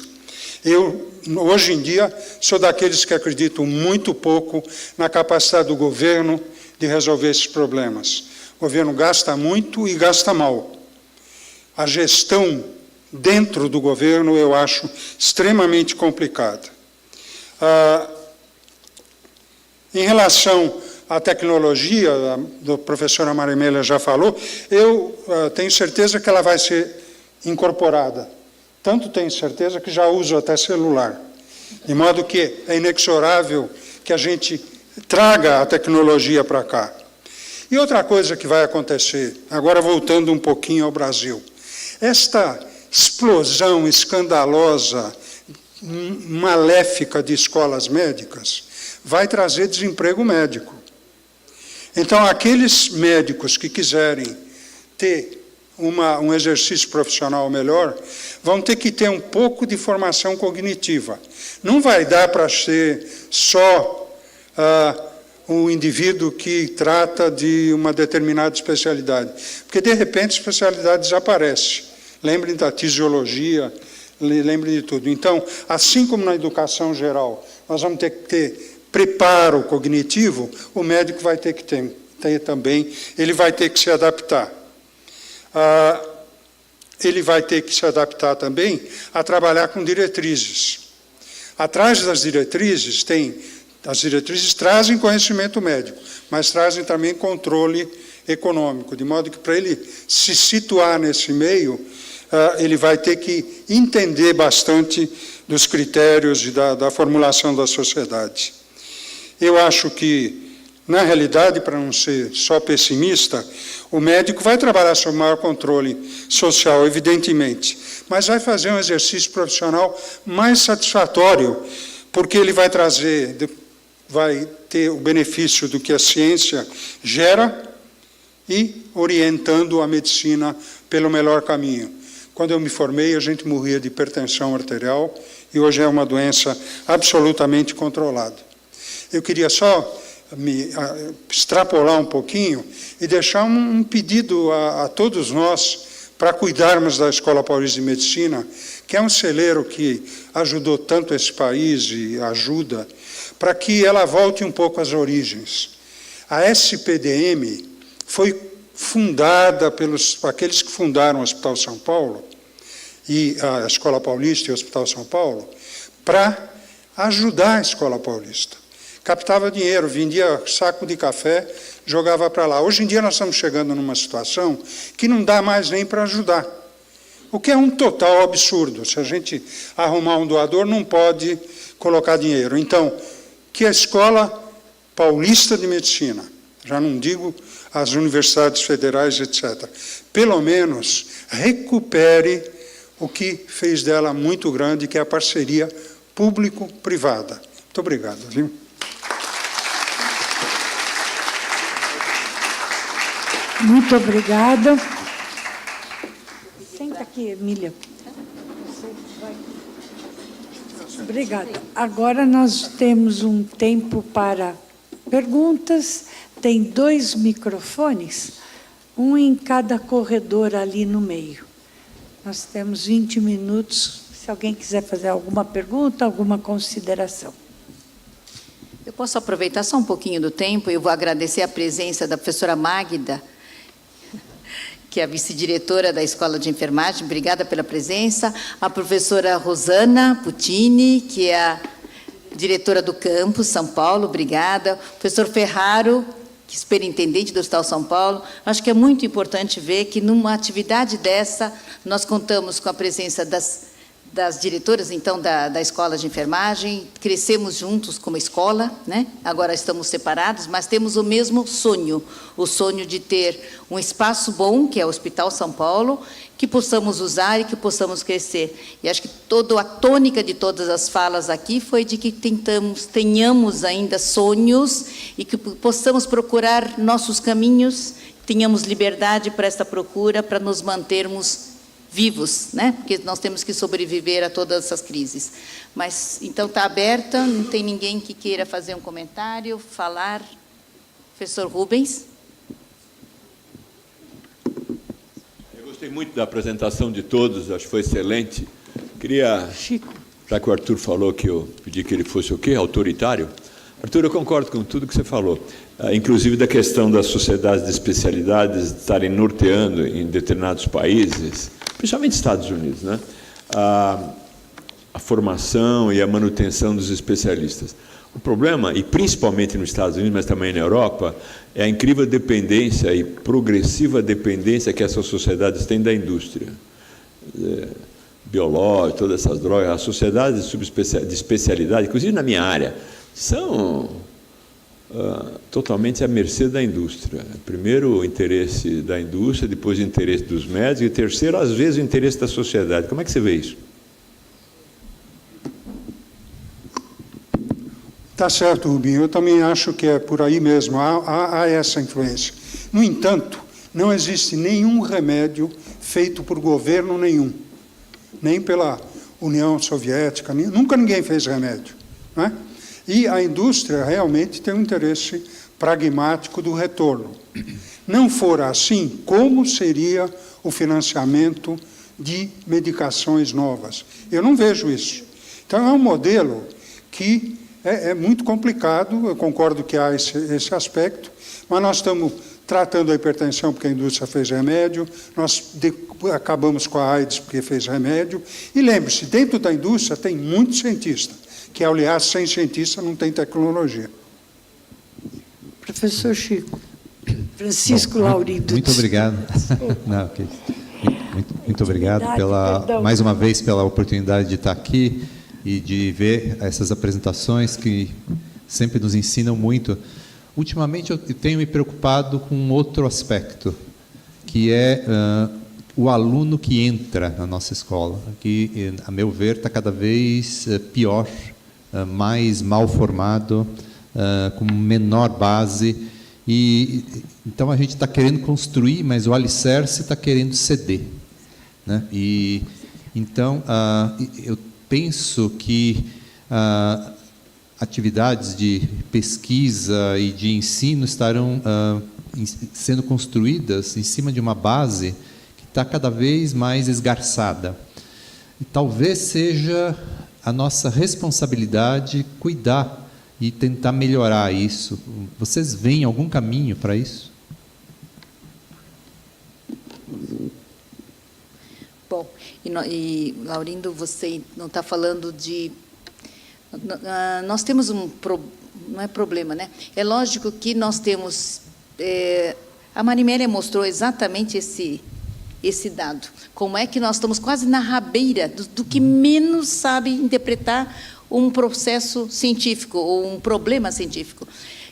Speaker 5: Eu, hoje em dia, sou daqueles que acreditam muito pouco na capacidade do governo de resolver esses problemas. O governo gasta muito e gasta mal. A gestão dentro do governo eu acho extremamente complicada. Em relação à tecnologia, a professora Marimélia já falou, eu tenho certeza que ela vai ser incorporada. Tanto tenho certeza que já uso até celular. De modo que é inexorável que a gente traga a tecnologia para cá. E outra coisa que vai acontecer, agora voltando um pouquinho ao Brasil, esta explosão escandalosa, maléfica de escolas médicas, vai trazer desemprego médico. Então, aqueles médicos que quiserem ter um exercício profissional melhor, vão ter que ter um pouco de formação cognitiva. Não vai dar para ser só um indivíduo que trata de uma determinada especialidade, porque, de repente, a especialidade desaparece. Lembrem da tisiologia, lembrem de tudo. Então, assim como na educação geral, nós vamos ter que ter preparo cognitivo, o médico vai ter que ter também, ele vai ter que se adaptar. Ele vai ter que se adaptar também a trabalhar com diretrizes. Atrás das diretrizes as diretrizes trazem conhecimento médico, mas trazem também controle econômico, de modo que para ele se situar nesse meio, ele vai ter que entender bastante dos critérios e da formulação da sociedade. Eu acho que, na realidade, para não ser só pessimista, o médico vai trabalhar sob maior controle social, evidentemente, mas vai fazer um exercício profissional mais satisfatório, porque ele vai ter o benefício do que a ciência gera e orientando a medicina pelo melhor caminho. Quando eu me formei, a gente morria de hipertensão arterial e hoje é uma doença absolutamente controlada. Eu queria só me extrapolar um pouquinho e deixar um pedido a todos nós para cuidarmos da Escola Paulista de Medicina, que é um celeiro que ajudou tanto esse país e ajuda, para que ela volte um pouco às origens. A SPDM foi fundada pelos aqueles que fundaram o Hospital São Paulo, e a Escola Paulista e o Hospital São Paulo, para ajudar a Escola Paulista. Captava dinheiro, vendia saco de café, jogava para lá. Hoje em dia nós estamos chegando numa situação que não dá mais nem para ajudar. O que é um total absurdo. Se a gente arrumar um doador, não pode colocar dinheiro. Então, que a Escola Paulista de Medicina, já não digo as universidades federais, etc., pelo menos recupere o que fez dela muito grande, que é a parceria público-privada. Muito obrigado, viu?
Speaker 1: Muito obrigada. Senta aqui, Emília. Obrigada. Agora nós temos um tempo para perguntas. Tem 2 microfones, um em cada corredor ali no meio. Nós temos 20 minutos, se alguém quiser fazer alguma pergunta, alguma consideração.
Speaker 3: Eu posso aproveitar só um pouquinho do tempo, eu vou agradecer a presença da professora Magda, que é a vice-diretora da Escola de Enfermagem, obrigada pela presença, a professora Rosana Puccini, que é a diretora do campus São Paulo, obrigada, o professor Ferraro, que é superintendente do Hospital São Paulo. Acho que é muito importante ver que, numa atividade dessa, nós contamos com a presença das diretoras, então, da Escola de Enfermagem, crescemos juntos como escola, né? Agora estamos separados, mas temos o mesmo sonho, o sonho de ter um espaço bom, que é o Hospital São Paulo, que possamos usar e que possamos crescer. E acho que a tônica de todas as falas aqui foi de que tenhamos ainda sonhos e que possamos procurar nossos caminhos, tenhamos liberdade para esta procura, para nos mantermos vivos, né? Porque nós temos que sobreviver a todas essas crises. Mas, então, está aberta, não tem ninguém que queira fazer um comentário, falar. Professor Rubens.
Speaker 6: Eu gostei muito da apresentação de todos, acho que foi excelente. Queria, já que o Arthur falou que eu pedi que ele fosse o quê? Autoritário. Arthur, eu concordo com tudo que você falou, inclusive da questão das sociedades de especialidades estarem norteando em determinados países, principalmente Estados Unidos, né? A formação e a manutenção dos especialistas. O problema, e principalmente nos Estados Unidos, mas também na Europa, é a incrível dependência e progressiva dependência que essas sociedades têm da indústria. Biológica, todas essas drogas, as sociedades de especialidade, inclusive na minha área, são totalmente à mercê da indústria. Primeiro o interesse da indústria, depois o interesse dos médicos, e terceiro, às vezes, o interesse da sociedade. Como é que você vê isso?
Speaker 5: Está certo, Rubinho. Eu também acho que é por aí mesmo. Há essa influência. No entanto, não existe nenhum remédio feito por governo nenhum, nem pela União Soviética, nunca ninguém fez remédio, não é? E a indústria realmente tem um interesse pragmático do retorno. Não for assim, como seria o financiamento de medicações novas? Eu não vejo isso. Então, é um modelo que é muito complicado, eu concordo que há esse aspecto, mas nós estamos tratando a hipertensão porque a indústria fez remédio, nós acabamos com a AIDS porque fez remédio, e lembre-se, dentro da indústria tem muito cientista que, aliás, sem cientista não tem tecnologia.
Speaker 1: Professor Chico. Francisco Laurindo.
Speaker 7: Muito obrigado. Não, okay. Muito obrigado mais uma vez pela oportunidade de estar aqui e de ver essas apresentações que sempre nos ensinam muito. Ultimamente eu tenho me preocupado com outro aspecto, que é o aluno que entra na nossa escola, que, a meu ver, está cada vez pior, mais mal formado, com menor base. E então a gente está querendo construir, mas o alicerce está querendo ceder, né? E então eu penso que atividades de pesquisa e de ensino estarão sendo construídas em cima de uma base que está cada vez mais esgarçada. E talvez seja a nossa responsabilidade cuidar e tentar melhorar isso. Vocês veem algum caminho para isso?
Speaker 3: Bom, e Laurindo, você não está falando de... Nós temos não é problema, né? É lógico que nós temos... a Marimélia mostrou exatamente esse dado. Como é que nós estamos quase na rabeira do que menos sabe interpretar um processo científico ou um problema científico.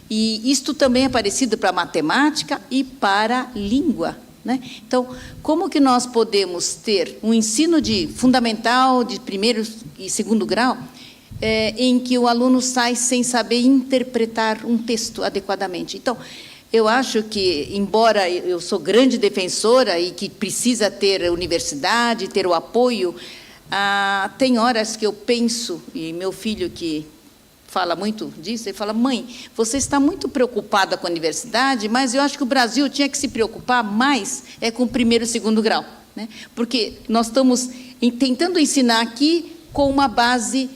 Speaker 3: E isto também é parecido para a matemática e para a língua, né? Então, como que nós podemos ter um ensino fundamental de primeiro e segundo grau em que o aluno sai sem saber interpretar um texto adequadamente? Então, eu acho que, embora eu sou grande defensora e que precisa ter universidade, ter o apoio, tem horas que eu penso, e meu filho que fala muito disso, ele fala: mãe, você está muito preocupada com a universidade, mas eu acho que o Brasil tinha que se preocupar mais com o primeiro e segundo grau, né? Porque nós estamos tentando ensinar aqui com uma base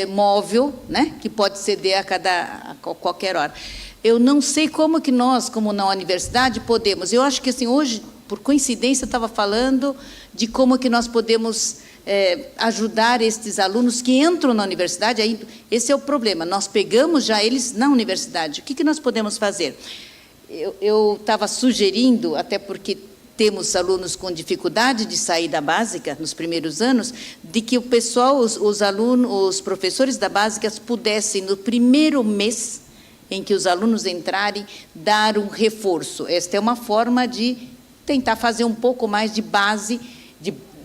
Speaker 3: móvel, né? Que pode ceder a qualquer hora. Eu não sei como que nós, como na universidade, podemos. Eu acho que assim, hoje, por coincidência, eu estava falando de como que nós podemos ajudar estes alunos que entram na universidade. Aí, esse é o problema, nós pegamos já eles na universidade. O que nós podemos fazer? Eu estava sugerindo, até porque temos alunos com dificuldade de sair da básica nos primeiros anos, de que o pessoal, os alunos, os professores da básica pudessem, no primeiro mês em que os alunos entrarem, dar um reforço. Esta é uma forma de tentar fazer um pouco mais de base,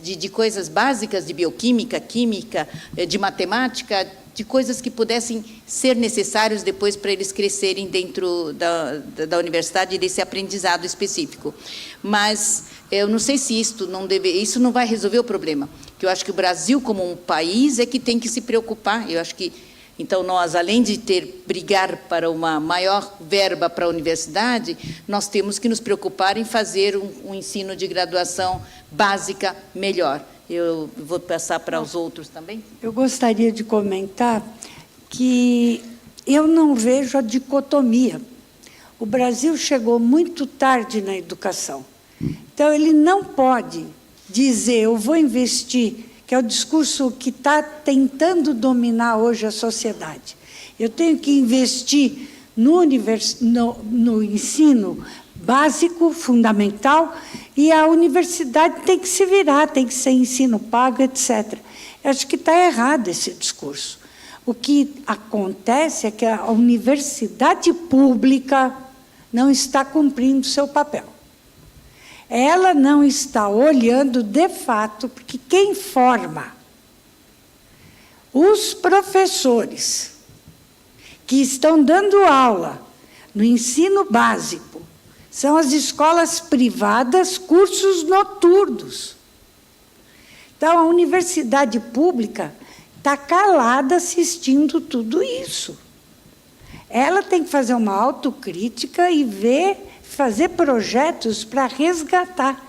Speaker 3: de coisas básicas, de bioquímica, química, de matemática, de coisas que pudessem ser necessários depois para eles crescerem dentro da universidade e desse aprendizado específico. Mas eu não sei se isso não vai resolver o problema, que eu acho que o Brasil, como um país, é que tem que se preocupar. Eu acho que, então, nós, além de brigar para uma maior verba para a universidade, nós temos que nos preocupar em fazer um ensino de graduação básica melhor. Eu vou passar para os outros também.
Speaker 1: Eu gostaria de comentar que eu não vejo a dicotomia. O Brasil chegou muito tarde na educação. Então, ele não pode dizer: eu vou investir, que é o discurso que está tentando dominar hoje a sociedade. Eu tenho que investir no ensino básico, fundamental, e a universidade tem que se virar, tem que ser ensino pago, etc. Eu acho que está errado esse discurso. O que acontece é que a universidade pública não está cumprindo seu papel. Ela não está olhando de fato, porque quem forma os professores que estão dando aula no ensino básico são as escolas privadas, cursos noturnos. Então, a universidade pública está calada assistindo tudo isso. Ela tem que fazer uma autocrítica e fazer projetos para resgatar.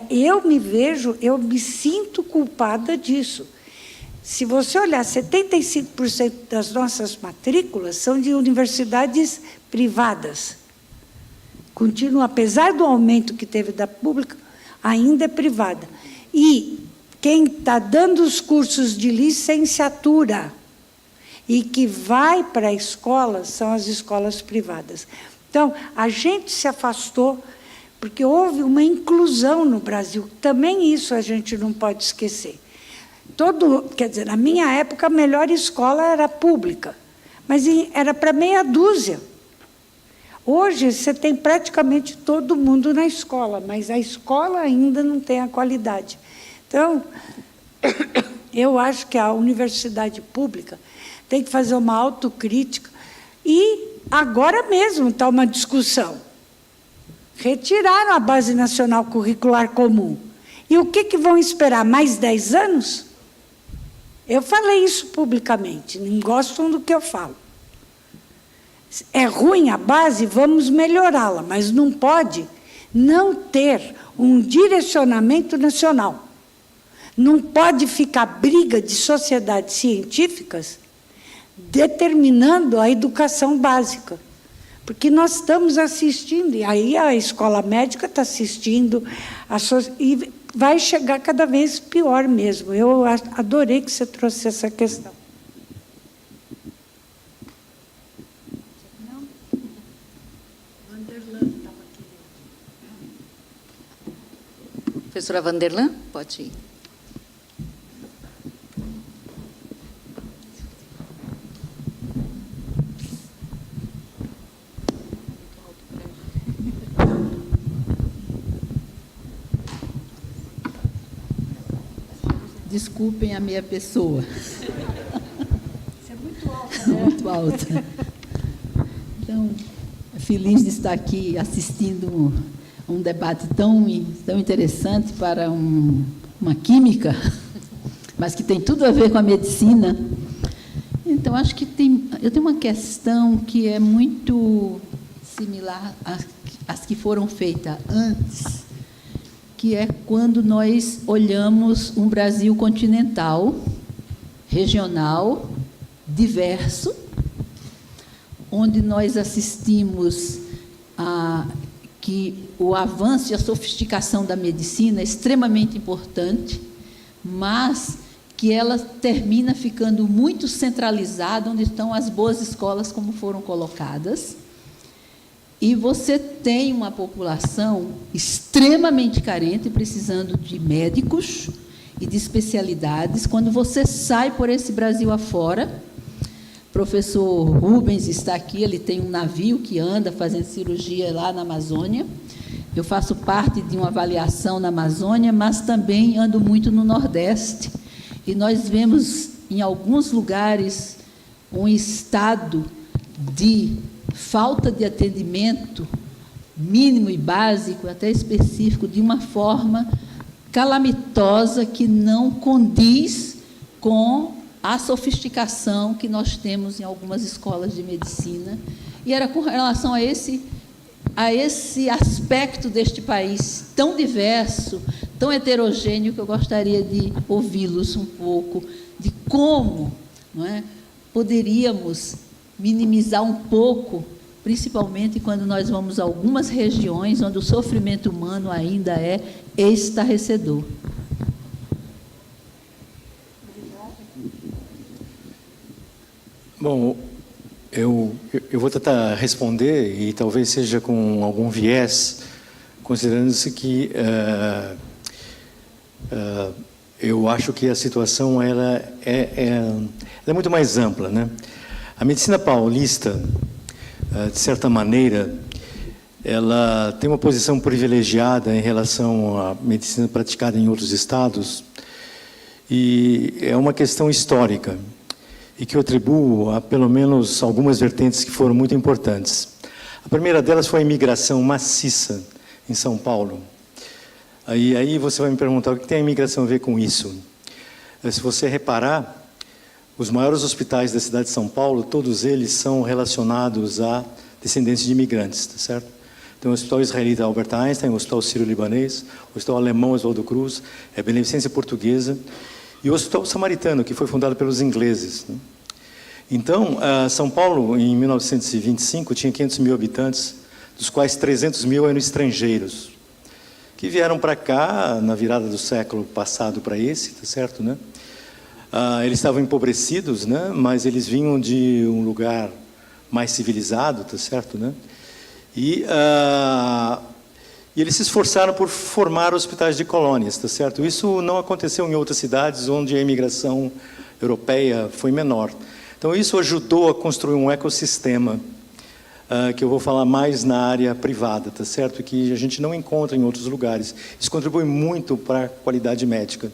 Speaker 1: Eu me sinto culpada disso. Se você olhar, 75% das nossas matrículas são de universidades privadas. Continua, apesar do aumento que teve da pública, ainda é privada. E quem está dando os cursos de licenciatura e que vai para a escola são as escolas privadas. Então, a gente se afastou, porque houve uma inclusão no Brasil. Também isso a gente não pode esquecer. Quer dizer, na minha época, a melhor escola era pública, mas era para meia dúzia. Hoje, você tem praticamente todo mundo na escola, mas a escola ainda não tem a qualidade. Então, eu acho que a universidade pública tem que fazer uma autocrítica, e agora mesmo está uma discussão. Retiraram a Base Nacional Curricular Comum. E o que vão esperar? Mais 10 anos? Eu falei isso publicamente, não gostam do que eu falo. É ruim a base, vamos melhorá-la, mas não pode não ter um direcionamento nacional. Não pode ficar briga de sociedades científicas determinando a educação básica. Porque nós estamos assistindo, e aí a escola médica está assistindo, e vai chegar cada vez pior mesmo. Eu adorei que você trouxe essa questão.
Speaker 3: Professora Vanderlan, pode ir.
Speaker 8: Desculpem a minha pessoa.
Speaker 1: Você é muito alta,
Speaker 8: né? Muito alta. Então, feliz de estar aqui assistindo um debate tão interessante para uma química, mas que tem tudo a ver com a medicina. Então, acho que eu tenho uma questão que é muito similar às que foram feitas antes, que é quando nós olhamos um Brasil continental, regional, diverso, onde nós assistimos a que o avanço e a sofisticação da medicina é extremamente importante, mas que ela termina ficando muito centralizada, onde estão as boas escolas, como foram colocadas. E você tem uma população extremamente carente, precisando de médicos e de especialidades. Quando você sai por esse Brasil afora, o professor Rubens está aqui, ele tem um navio que anda fazendo cirurgia lá na Amazônia. Eu faço parte de uma avaliação na Amazônia, mas também ando muito no Nordeste. E nós vemos, em alguns lugares, um estado de falta de atendimento mínimo e básico, até específico, de uma forma calamitosa que não condiz com a sofisticação que nós temos em algumas escolas de medicina. E era com relação a esse aspecto deste país tão diverso, tão heterogêneo, que eu gostaria de ouvi-los um pouco, de como, não é, poderíamos minimizar um pouco, principalmente quando nós vamos a algumas regiões onde o sofrimento humano ainda é estarrecedor.
Speaker 2: Bom, eu vou tentar responder, e talvez seja com algum viés, considerando-se que eu acho que a situação ela é muito mais ampla, né? A medicina paulista, de certa maneira, ela tem uma posição privilegiada em relação à medicina praticada em outros estados, e é uma questão histórica, e que eu atribuo a pelo menos algumas vertentes que foram muito importantes. A primeira delas foi a imigração maciça em São Paulo. Aí você vai me perguntar o que tem a imigração a ver com isso. Se você reparar, os maiores hospitais da cidade de São Paulo, todos eles são relacionados a descendentes de imigrantes, tá certo? Tem o Hospital Israelita Albert Einstein, o Hospital Sírio-Libanês, o Hospital Alemão Oswaldo Cruz, a Beneficência Portuguesa, e o Hospital Samaritano, que foi fundado pelos ingleses, né? Então, São Paulo, em 1925, tinha 500 mil habitantes, dos quais 300 mil eram estrangeiros, que vieram para cá na virada do século passado para esse, tá certo, né? Eles estavam empobrecidos, né? Mas eles vinham de um lugar mais civilizado, tá certo, né? E eles se esforçaram por formar hospitais de colônias, tá certo? Isso não aconteceu em outras cidades onde a imigração europeia foi menor. Então, isso ajudou a construir um ecossistema que eu vou falar mais na área privada, tá certo? Que a gente não encontra em outros lugares. Isso contribui muito para a qualidade médica.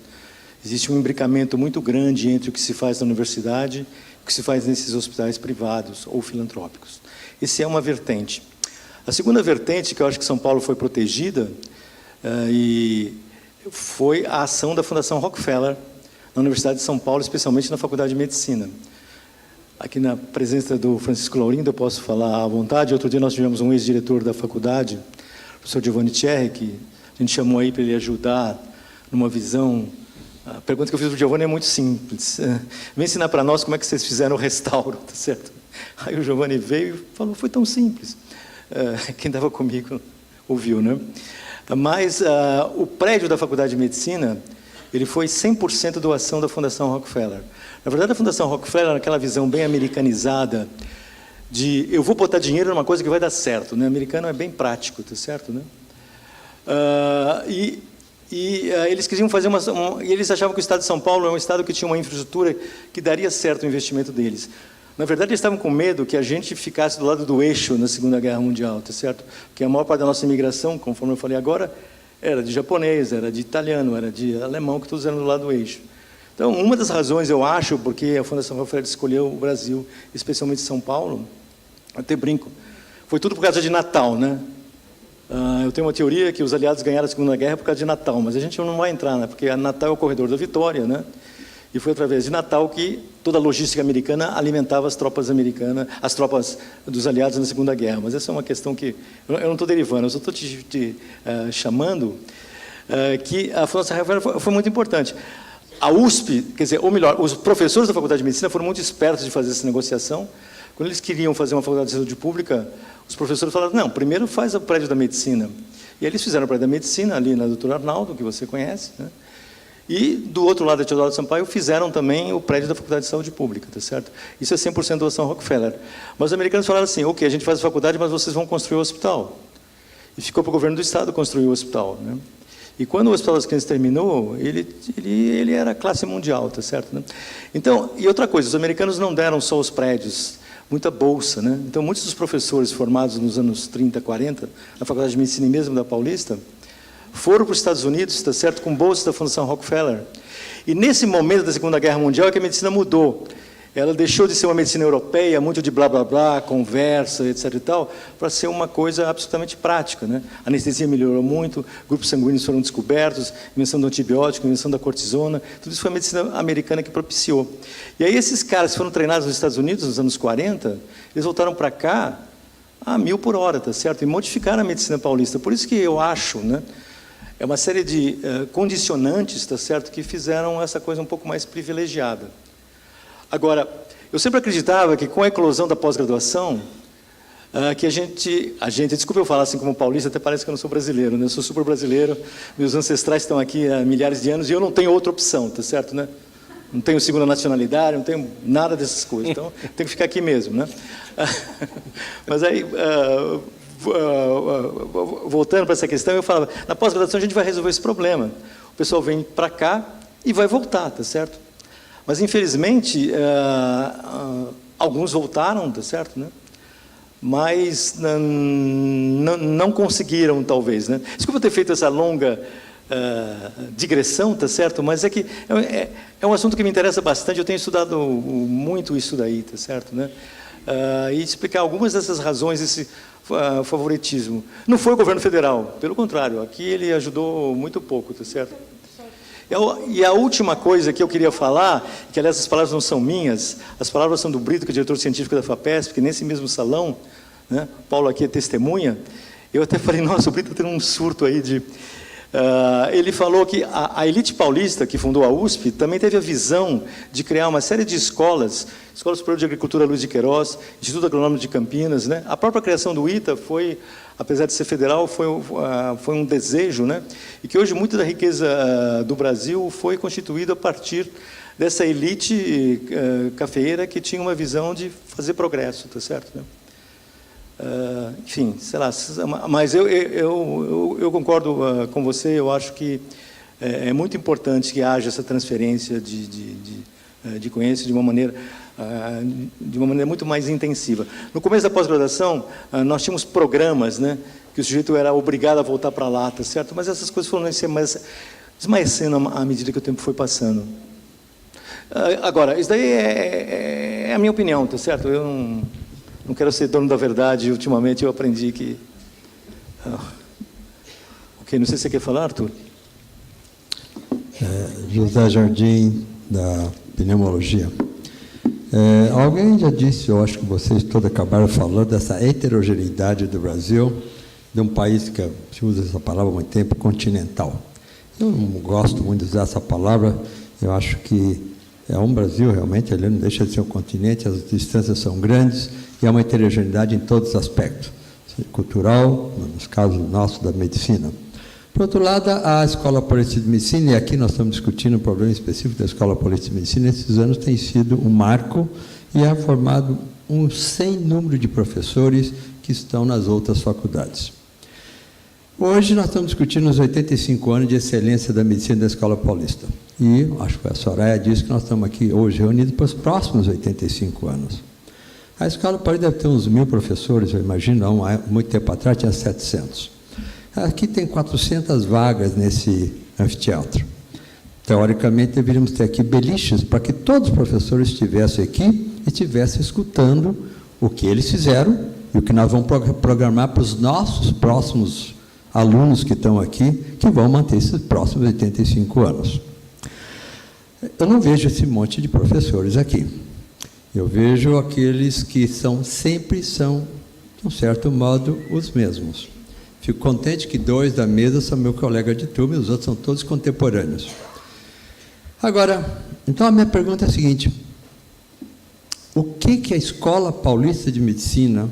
Speaker 2: Existe um imbricamento muito grande entre o que se faz na universidade e o que se faz nesses hospitais privados ou filantrópicos. Essa é uma vertente. A segunda vertente, que eu acho que São Paulo foi protegida, e foi a ação da Fundação Rockefeller na Universidade de São Paulo, especialmente na Faculdade de Medicina. Aqui na presença do Francisco Laurindo, eu posso falar à vontade. Outro dia nós tivemos um ex-diretor da faculdade, o professor Giovanni Thierry, que a gente chamou aí para ele ajudar numa visão. A pergunta que eu fiz para o Giovanni é muito simples. Vem ensinar para nós como é que vocês fizeram o restauro, tá certo? Aí o Giovanni veio e falou, foi tão simples. Quem estava comigo ouviu, né? Mas o prédio da Faculdade de Medicina, ele foi 100% doação da Fundação Rockefeller. Na verdade, a Fundação Rockefeller, naquela visão bem americanizada de eu vou botar dinheiro numa coisa que vai dar certo, né? O americano é bem prático, tá certo, né? Eles queriam fazer e eles achavam que o Estado de São Paulo é um estado que tinha uma infraestrutura que daria certo o investimento deles. Na verdade, eles estavam com medo que a gente ficasse do lado do eixo na Segunda Guerra Mundial, tá certo? Porque a maior parte da nossa imigração, conforme eu falei agora, era de japonês, era de italiano, era de alemão, que todos eram do lado do eixo. Então, uma das razões, eu acho, porque a Fundação Rockefeller escolheu o Brasil, especialmente São Paulo, até brinco, foi tudo por causa de Natal, né? Eu tenho uma teoria que os aliados ganharam a Segunda Guerra por causa de Natal, mas a gente não vai entrar, né? Porque Natal é o corredor da vitória, né? E foi através de Natal que toda a logística americana alimentava as tropas americanas, as tropas dos aliados na Segunda Guerra. Mas essa é uma questão que eu não estou derivando, eu só estou te chamando que a Fundação Rockefeller foi muito importante. A USP, quer dizer, ou melhor, os professores da Faculdade de Medicina foram muito espertos de fazer essa negociação. Quando eles queriam fazer uma faculdade de saúde pública, os professores falaram, não, primeiro faz o prédio da medicina. E aí eles fizeram o prédio da medicina, ali na Doutor Arnaldo, que você conhece, né? E, do outro lado da Teodoro Sampaio, fizeram também o prédio da Faculdade de Saúde Pública, tá certo? Isso é 100% doação Rockefeller. Mas os americanos falaram assim, ok, a gente faz a faculdade, mas vocês vão construir o hospital. E ficou para o governo do Estado construir o hospital, né? E quando o Hospital das Crianças terminou, ele era classe mundial, tá certo, né? Então, e outra coisa, os americanos não deram só os prédios, muita bolsa, né? Então, muitos dos professores formados nos anos 30, 40, na Faculdade de Medicina e mesmo da Paulista, foram para os Estados Unidos, tá certo, com bolsa da Fundação Rockefeller. E nesse momento da Segunda Guerra Mundial é que a medicina mudou. Ela deixou de ser uma medicina europeia, muito de blá, blá, blá, conversa, etc. e tal, para ser uma coisa absolutamente prática, né? A anestesia melhorou muito, grupos sanguíneos foram descobertos, invenção do antibiótico, invenção da cortisona, tudo isso foi a medicina americana que propiciou. E aí esses caras que foram treinados nos Estados Unidos nos anos 40, eles voltaram para cá a 1000 por hora, tá certo? E modificaram a medicina paulista. Por isso que eu acho, né? É uma série de condicionantes, tá certo, que fizeram essa coisa um pouco mais privilegiada. Agora, eu sempre acreditava que com a eclosão da pós-graduação, que a gente, desculpa eu falar assim como paulista, até parece que eu não sou brasileiro, né? Eu sou super brasileiro, meus ancestrais estão aqui há milhares de anos e eu não tenho outra opção, tá certo, né? Não tenho segunda nacionalidade, não tenho nada dessas coisas, então tenho que ficar aqui mesmo, né? Mas aí, voltando para essa questão, eu falava, na pós-graduação a gente vai resolver esse problema. O pessoal vem para cá e vai voltar, tá certo? Mas, infelizmente, alguns voltaram, tá certo, né? Mas não conseguiram, talvez, né? Desculpa ter feito essa longa digressão, tá certo? Mas é que é um assunto que me interessa bastante, eu tenho estudado muito isso daí, tá certo, né? E explicar algumas dessas razões, esse favoritismo. Não foi o governo federal, pelo contrário, aqui ele ajudou muito pouco, tá certo? E a última coisa que eu queria falar, que aliás essas palavras não são minhas, as palavras são do Brito, que é diretor científico da FAPESP, que nesse mesmo salão, né, Paulo aqui é testemunha, eu até falei, nossa, o Brito está tendo um surto aí de... Ele falou que a elite paulista, que fundou a USP, também teve a visão de criar uma série de escolas, Escola Superior de Agricultura Luiz de Queiroz, Instituto Agronômico de Campinas, né? A própria criação do ITA foi, apesar de ser federal, foi um desejo, né? E que hoje muita da riqueza do Brasil foi constituída a partir dessa elite cafeeira que tinha uma visão de fazer progresso, tá certo, né? Enfim, sei lá, mas eu concordo com você. Eu acho que é muito importante que haja essa transferência de conhecimento de uma maneira muito mais intensiva. No começo da pós-graduação, nós tínhamos programas, né, que o sujeito era obrigado a voltar para lá, tá certo? Mas essas coisas foram esmaecendo à medida que o tempo foi passando. Agora, isso daí é a minha opinião, tá certo? Eu não quero ser dono da verdade. Ultimamente eu aprendi que... Ok, não sei se você quer falar, Arthur.
Speaker 9: José Jardim, da pneumologia. Alguém já disse, eu acho que vocês todos acabaram falando dessa heterogeneidade do Brasil, de um país que se usa essa palavra há muito tempo, continental. Eu não gosto muito de usar essa palavra. Eu acho que é um Brasil, realmente, ele não deixa de ser um continente, as distâncias são grandes, e há uma heterogeneidade em todos os aspectos, cultural, nos casos nossos da medicina. Por outro lado, a Escola Paulista de Medicina, e aqui nós estamos discutindo um problema específico da Escola Paulista de Medicina, esses anos tem sido um marco e ha formado um sem número de professores que estão nas outras faculdades. Hoje nós estamos discutindo os 85 anos de excelência da medicina da Escola Paulista. E acho que a Soraya disse que nós estamos aqui hoje reunidos para os próximos 85 anos. A Escola Paulista deve ter uns 1.000 professores, eu imagino, há muito tempo atrás tinha 700. Aqui tem 400 vagas nesse anfiteatro. Teoricamente, deveríamos ter aqui beliches para que todos os professores estivessem aqui e estivessem escutando o que eles fizeram e o que nós vamos programar para os nossos próximos alunos que estão aqui, que vão manter esses próximos 85 anos. Eu não vejo esse monte de professores aqui. Eu vejo aqueles que sempre são, de um certo modo, os mesmos. Fico contente que 2 da mesa são meu colega de turma e os outros são todos contemporâneos. Agora, então a minha pergunta é a seguinte: o que a Escola Paulista de Medicina,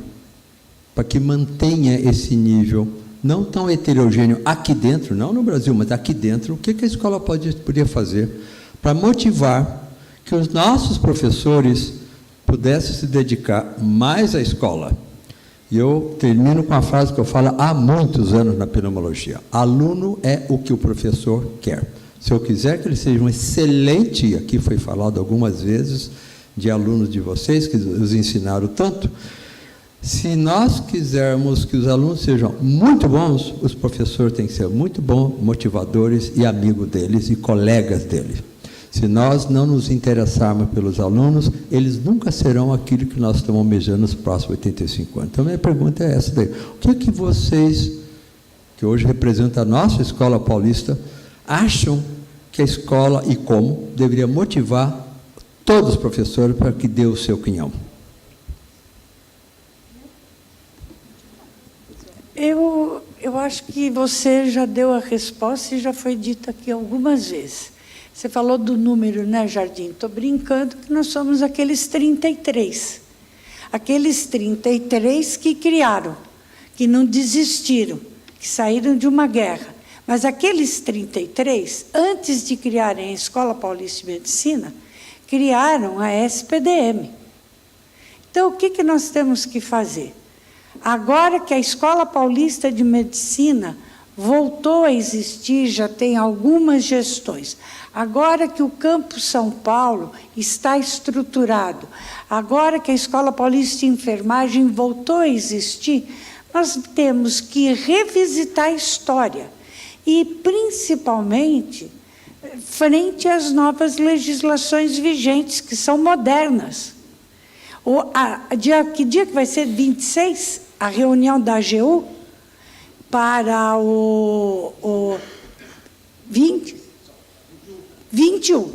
Speaker 9: para que mantenha esse nível não tão heterogêneo aqui dentro, não no Brasil, mas aqui dentro, o que a Escola poderia fazer para motivar que os nossos professores pudessem se dedicar mais à escola? E eu termino com a frase que eu falo há muitos anos na pneumologia: aluno é o que o professor quer. Se eu quiser que ele seja um excelente, aqui foi falado algumas vezes de alunos de vocês que os ensinaram tanto, se nós quisermos que os alunos sejam muito bons, os professores têm que ser muito bons, motivadores e amigos deles e colegas deles. Se nós não nos interessarmos pelos alunos, eles nunca serão aquilo que nós estamos almejando nos próximos 85 anos. Então, minha pergunta é essa daí: o que vocês, que hoje representam a nossa Escola Paulista, acham que a escola e como deveria motivar todos os professores para que dê o seu quinhão?
Speaker 1: Eu acho que você já deu a resposta e já foi dito aqui algumas vezes. Você falou do número, né, Jardim? Estou brincando que nós somos aqueles 33. Aqueles 33 que criaram, que não desistiram, que saíram de uma guerra. Mas aqueles 33, antes de criarem a Escola Paulista de Medicina, criaram a SPDM. Então, o que nós temos que fazer? Agora que a Escola Paulista de Medicina voltou a existir, já tem algumas gestões. Agora que o Campus São Paulo está estruturado, agora que a Escola Paulista de Enfermagem voltou a existir, nós temos que revisitar a história e, principalmente, frente às novas legislações vigentes, que são modernas. Que dia que vai ser? 26? A reunião da AGU? Para o 21.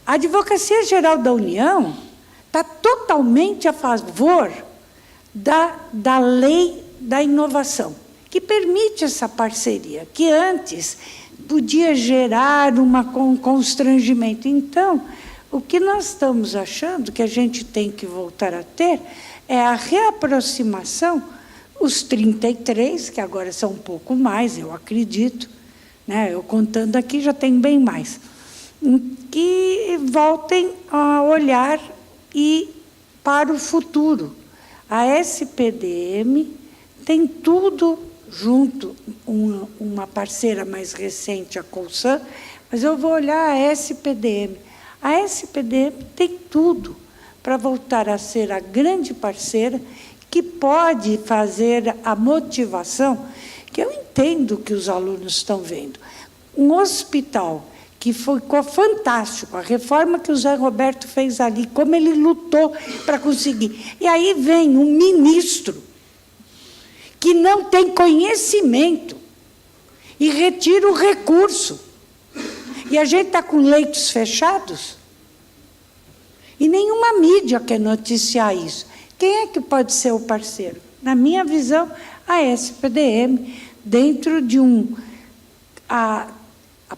Speaker 1: A Advocacia Geral da União está totalmente a favor da lei da inovação. que permite essa parceria, que antes podia gerar um constrangimento. Então, o que nós estamos achando que a gente tem que voltar a ter é a reaproximação, os 33, que agora são um pouco mais, eu acredito, né? Eu contando aqui já tem bem mais, que voltem a olhar para o futuro. A SPDM tem tudo junto, uma parceira mais recente, a Colsan, mas eu vou olhar a SPDM. A SPDM tem tudo para voltar a ser a grande parceira que pode fazer a motivação, que eu entendo que os alunos estão vendo. Um hospital que ficou fantástico, a reforma que o Zé Roberto fez ali, como ele lutou para conseguir. E aí vem um ministro que não tem conhecimento e retira o recurso. E a gente está com leitos fechados e nenhuma mídia quer noticiar isso. Quem é que pode ser o parceiro? Na minha visão, a SPDM, dentro de a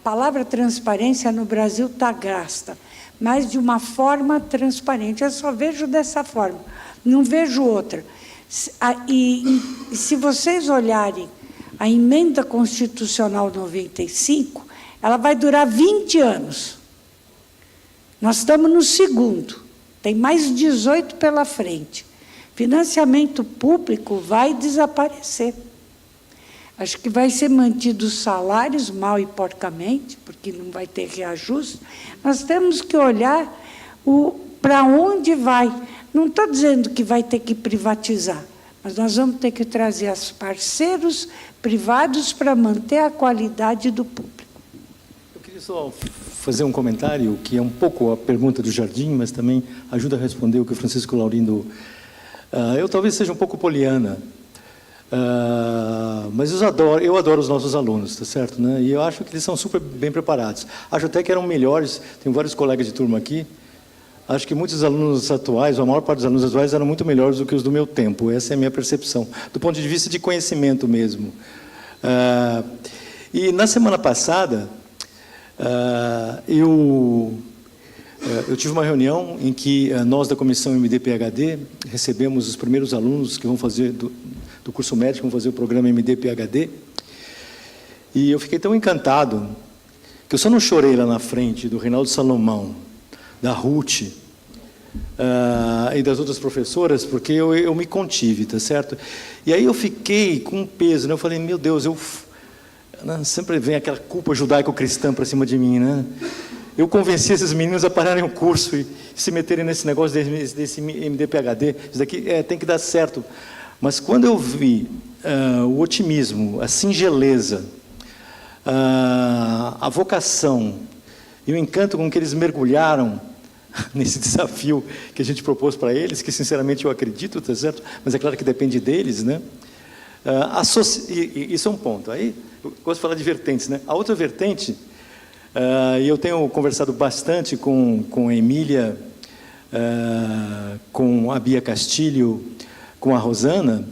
Speaker 1: palavra transparência no Brasil está gasta, mas de uma forma transparente. Eu só vejo dessa forma, não vejo outra. E se vocês olharem a emenda constitucional 95, ela vai durar 20 anos. Nós estamos no segundo, tem mais 18 pela frente. Financiamento público vai desaparecer. Acho que vai ser mantido os salários, mal e porcamente, porque não vai ter reajuste. Nós temos que olhar para onde vai. Não estou dizendo que vai ter que privatizar, mas nós vamos ter que trazer os parceiros privados para manter a qualidade do público.
Speaker 2: Eu queria só fazer um comentário, que é um pouco a pergunta do Jardim, mas também ajuda a responder o que o Francisco Laurindo... eu talvez seja um pouco poliana, mas eu adoro os nossos alunos, tá certo? Né? E eu acho que eles são super bem preparados. Acho até que eram melhores, tenho vários colegas de turma aqui, acho que muitos alunos atuais, ou a maior parte dos alunos atuais, eram muito melhores do que os do meu tempo. Essa é a minha percepção, do ponto de vista de conhecimento mesmo. E na semana passada, eu tive uma reunião em que nós, da Comissão MD-PhD, recebemos os primeiros alunos que vão fazer, do curso médico, vão fazer o programa MD-PhD. E eu fiquei tão encantado, que eu só não chorei lá na frente do Reinaldo Salomão, da Ruth, e das outras professoras, porque eu me contive, tá certo? E aí eu fiquei com um peso, né? Eu falei, meu Deus, sempre vem aquela culpa judaico-cristã para cima de mim, né? Eu convenci esses meninos a pararem o curso e se meterem nesse negócio desse MD-PhD, isso daqui tem que dar certo. Mas quando eu vi o otimismo, a singeleza, a vocação e o encanto com que eles mergulharam nesse desafio que a gente propôs para eles, que sinceramente eu acredito, tá certo? Mas é claro que depende deles, né? Isso é um ponto. Aí eu gosto de falar de vertentes, né? A outra vertente, e eu tenho conversado bastante com a Emília, com a Bia Castilho, com a Rosana,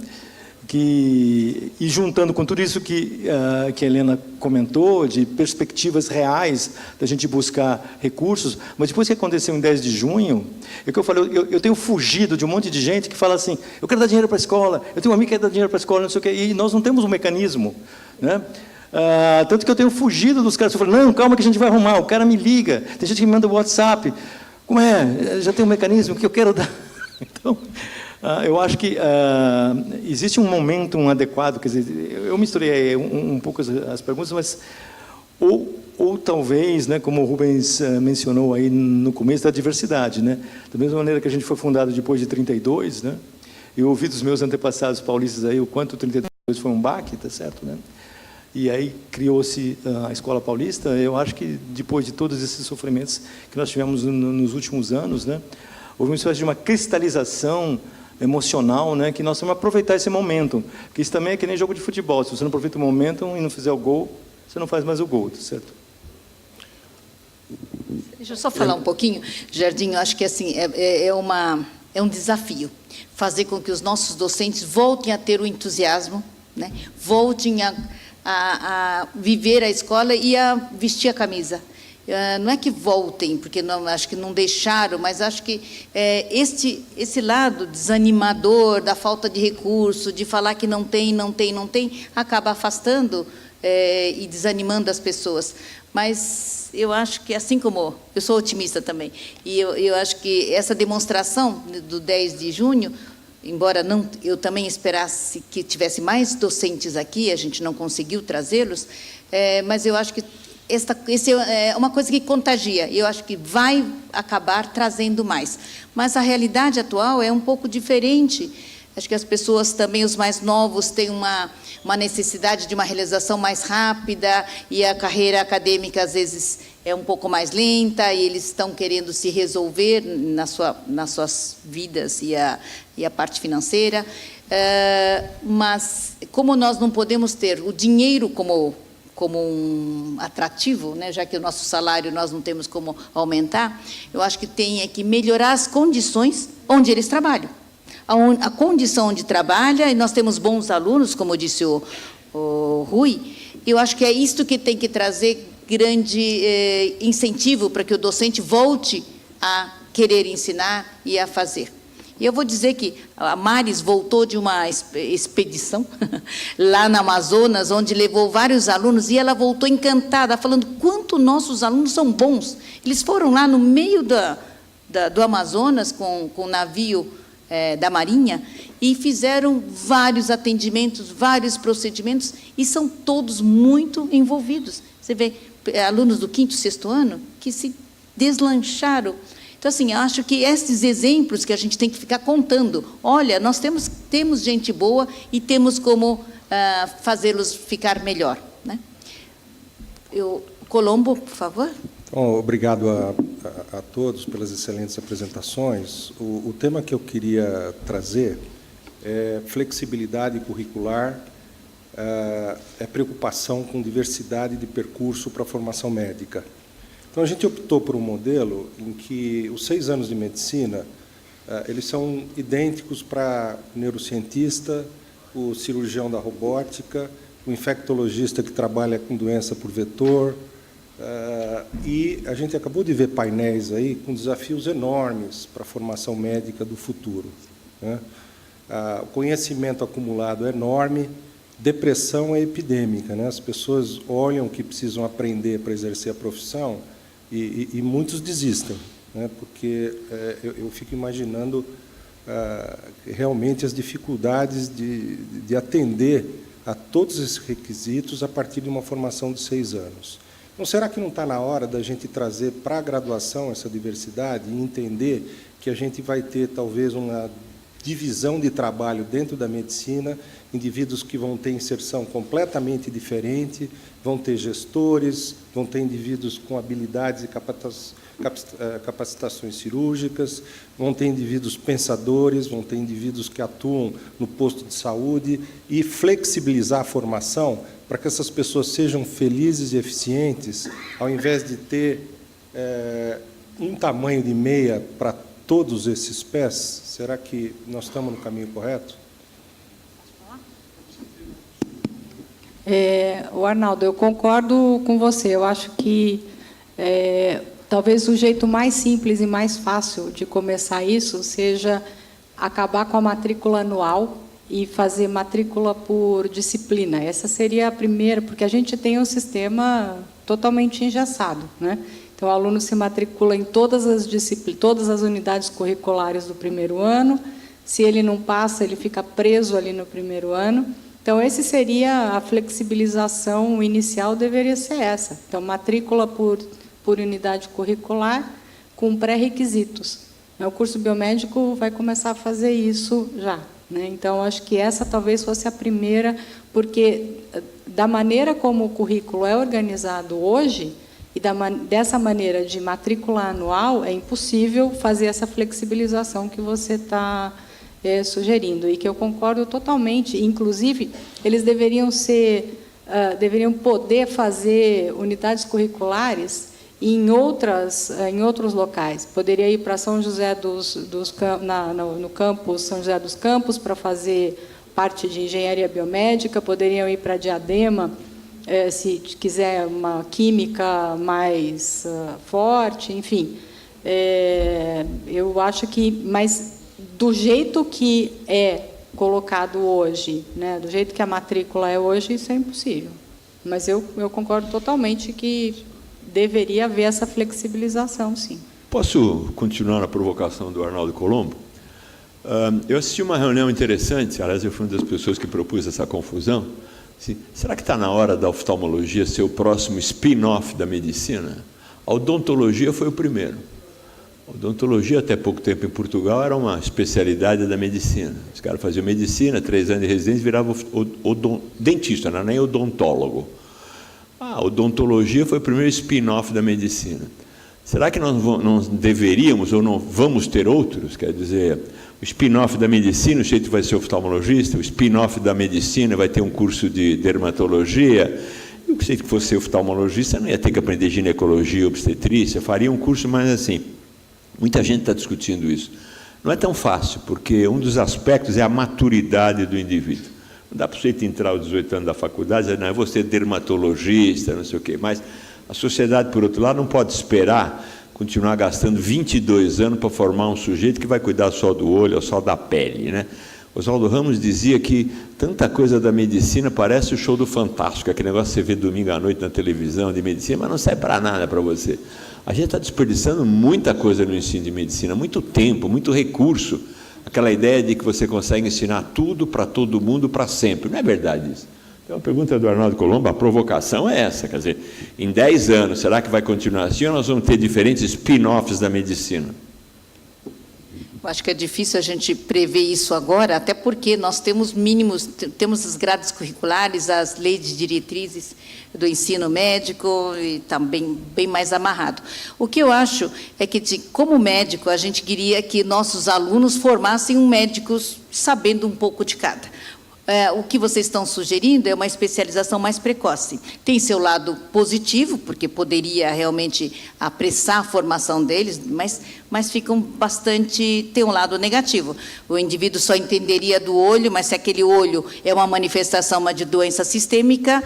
Speaker 2: e juntando com tudo isso que a Helena comentou, de perspectivas reais da gente buscar recursos, mas depois que aconteceu em 10 de junho, é que eu falei, eu tenho fugido de um monte de gente que fala assim, eu quero dar dinheiro para a escola, eu tenho um amigo que quer dar dinheiro para a escola, não sei o quê, e nós não temos um mecanismo, né? Tanto que eu tenho fugido dos caras, eu falo, não, calma que a gente vai arrumar, o cara me liga, tem gente que me manda o WhatsApp, como é, já tem um mecanismo que eu quero dar, então... eu acho que existe um momento adequado, quer dizer, eu misturei um pouco as perguntas, mas ou talvez, né, como o Rubens mencionou aí no começo, da diversidade, né? Da mesma maneira que a gente foi fundado depois de 32, né? Eu ouvi dos meus antepassados paulistas aí o quanto 32 foi um baque, tá certo, né? E aí criou-se a Escola Paulista. Eu acho que depois de todos esses sofrimentos que nós tivemos nos últimos anos, né, houve uma espécie de uma cristalização emocional, né, que nós temos que aproveitar esse momento, porque isso também é que nem jogo de futebol, se você não aproveita o momento e não fizer o gol, você não faz mais o gol, tá certo?
Speaker 3: Deixa eu só falar um pouquinho, Jardim, eu acho que assim, é um desafio, fazer com que os nossos docentes voltem a ter o entusiasmo, né? Voltem a viver a escola e a vestir a camisa. Não é que voltem, porque não, acho que não deixaram, mas acho que esse lado desanimador da falta de recurso, de falar que não tem, acaba afastando e desanimando as pessoas. Mas eu acho que, assim como eu sou otimista também, e eu acho que essa demonstração do 10 de junho, embora eu também esperasse que tivesse mais docentes aqui, a gente não conseguiu trazê-los, mas eu acho que esse é uma coisa que contagia, e eu acho que vai acabar trazendo mais. Mas a realidade atual é um pouco diferente. Acho que as pessoas também, os mais novos, têm uma necessidade de uma realização mais rápida, e a carreira acadêmica, às vezes, é um pouco mais lenta, e eles estão querendo se resolver nas suas vidas e a parte financeira. Mas, como nós não podemos ter o dinheiro como um atrativo, né, já que o nosso salário nós não temos como aumentar, eu acho que tem que melhorar as condições onde eles trabalham. A condição onde trabalha, e nós temos bons alunos, como disse o Rui, eu acho que é isto que tem que trazer grande incentivo para que o docente volte a querer ensinar e a fazer. E eu vou dizer que a Maris voltou de uma expedição lá no Amazonas, onde levou vários alunos, e ela voltou encantada, falando quanto nossos alunos são bons. Eles foram lá no meio do Amazonas com o navio da Marinha e fizeram vários atendimentos, vários procedimentos, e são todos muito envolvidos. Você vê alunos do 5º, 6º ano que se deslancharam. Então, assim, eu acho que esses exemplos que a gente tem que ficar contando. Olha, nós temos gente boa e temos como fazê-los ficar melhor, né? Colombo, por favor.
Speaker 10: Bom, obrigado a todos pelas excelentes apresentações. O tema que eu queria trazer é flexibilidade curricular, é preocupação com diversidade de percurso para a formação médica. Então, a gente optou por um modelo em que os 6 anos de medicina, eles são idênticos para o neurocientista, o cirurgião da robótica, o infectologista que trabalha com doença por vetor, e a gente acabou de ver painéis aí com desafios enormes para a formação médica do futuro, né? O conhecimento acumulado é enorme, depressão é epidêmica, né? As pessoas olham o que precisam aprender para exercer a profissão e muitos desistem, né? Porque eu fico imaginando realmente as dificuldades de atender a todos esses requisitos a partir de uma formação de 6 anos. Então, será que não está na hora da gente trazer para a graduação essa diversidade e entender que a gente vai ter, talvez, uma divisão de trabalho dentro da medicina, indivíduos que vão ter inserção completamente diferente, vão ter gestores, vão ter indivíduos com habilidades e capacitações cirúrgicas, vão ter indivíduos pensadores, vão ter indivíduos que atuam no posto de saúde, e flexibilizar a formação para que essas pessoas sejam felizes e eficientes, ao invés de ter um tamanho de meia para todos esses pés. Será que nós estamos no caminho correto?
Speaker 4: O Arnaldo, eu concordo com você. Eu acho que talvez o jeito mais simples e mais fácil de começar isso seja acabar com a matrícula anual e fazer matrícula por disciplina. Essa seria a primeira, porque a gente tem um sistema totalmente engessado, né? Então, o aluno se matricula em todas as disciplinas, todas as unidades curriculares do primeiro ano. Se ele não passa, ele fica preso ali no primeiro ano. Então, esse seria a flexibilização inicial, deveria ser essa. Então, matrícula por unidade curricular com pré-requisitos. O curso biomédico vai começar a fazer isso já, né? Então, acho que essa talvez fosse a primeira, porque da maneira como o currículo é organizado hoje, e dessa maneira de matrícula anual, é impossível fazer essa flexibilização que você está sugerindo, e que eu concordo totalmente. Inclusive, eles deveriam poder fazer unidades curriculares em outros locais. Poderia ir para São José no campus São José dos Campos para fazer parte de engenharia biomédica, poderiam ir para Diadema, se quiser uma química mais forte, enfim. Eu acho que, mas do jeito que é colocado hoje, né, do jeito que a matrícula é hoje, isso é impossível. Mas eu concordo totalmente que deveria haver essa flexibilização, sim.
Speaker 6: Posso continuar na provocação do Arnaldo Colombo? Eu assisti uma reunião interessante, aliás, eu fui uma das pessoas que propus essa confusão. Assim, será que está na hora da oftalmologia ser o próximo spin-off da medicina? A odontologia foi o primeiro. A odontologia, até pouco tempo em Portugal, era uma especialidade da medicina. Os caras faziam medicina, 3 anos de residência, viravam dentista, não era nem odontólogo. A odontologia foi o primeiro spin-off da medicina. Será que nós não deveríamos ou não vamos ter outros? Quer dizer, o spin-off da medicina, o jeito vai ser oftalmologista, o spin-off da medicina vai ter um curso de dermatologia. E o jeito que fosse ser oftalmologista não ia ter que aprender ginecologia, obstetrícia, faria um curso mais assim. Muita gente está discutindo isso. Não é tão fácil, porque um dos aspectos é a maturidade do indivíduo. Não dá para o sujeito entrar aos 18 anos da faculdade e dizer, não, eu vou ser dermatologista, não sei o quê. Mas a sociedade, por outro lado, não pode esperar continuar gastando 22 anos para formar um sujeito que vai cuidar só do olho ou só da pele, né? Oswaldo Ramos dizia que tanta coisa da medicina parece o show do Fantástico, aquele negócio que você vê domingo à noite na televisão de medicina, mas não serve para nada para você. A gente está desperdiçando muita coisa no ensino de medicina, muito tempo, muito recurso. Aquela ideia de que você consegue ensinar tudo para todo mundo para sempre. Não é verdade isso. Então, a pergunta do Arnaldo Colombo, a provocação é essa, quer dizer, em 10 anos, será que vai continuar assim ou nós vamos ter diferentes spin-offs da medicina?
Speaker 3: Eu acho que é difícil a gente prever isso agora, até porque nós temos mínimos, temos as grades curriculares, as leis de diretrizes do ensino médico, e também bem mais amarrado. O que eu acho é que, como médico, a gente queria que nossos alunos formassem médicos sabendo um pouco de cada. O que vocês estão sugerindo é uma especialização mais precoce. Tem seu lado positivo, porque poderia realmente apressar a formação deles, mas ficam bastante... Tem um lado negativo. O indivíduo só entenderia do olho, mas se aquele olho é uma manifestação de doença sistêmica,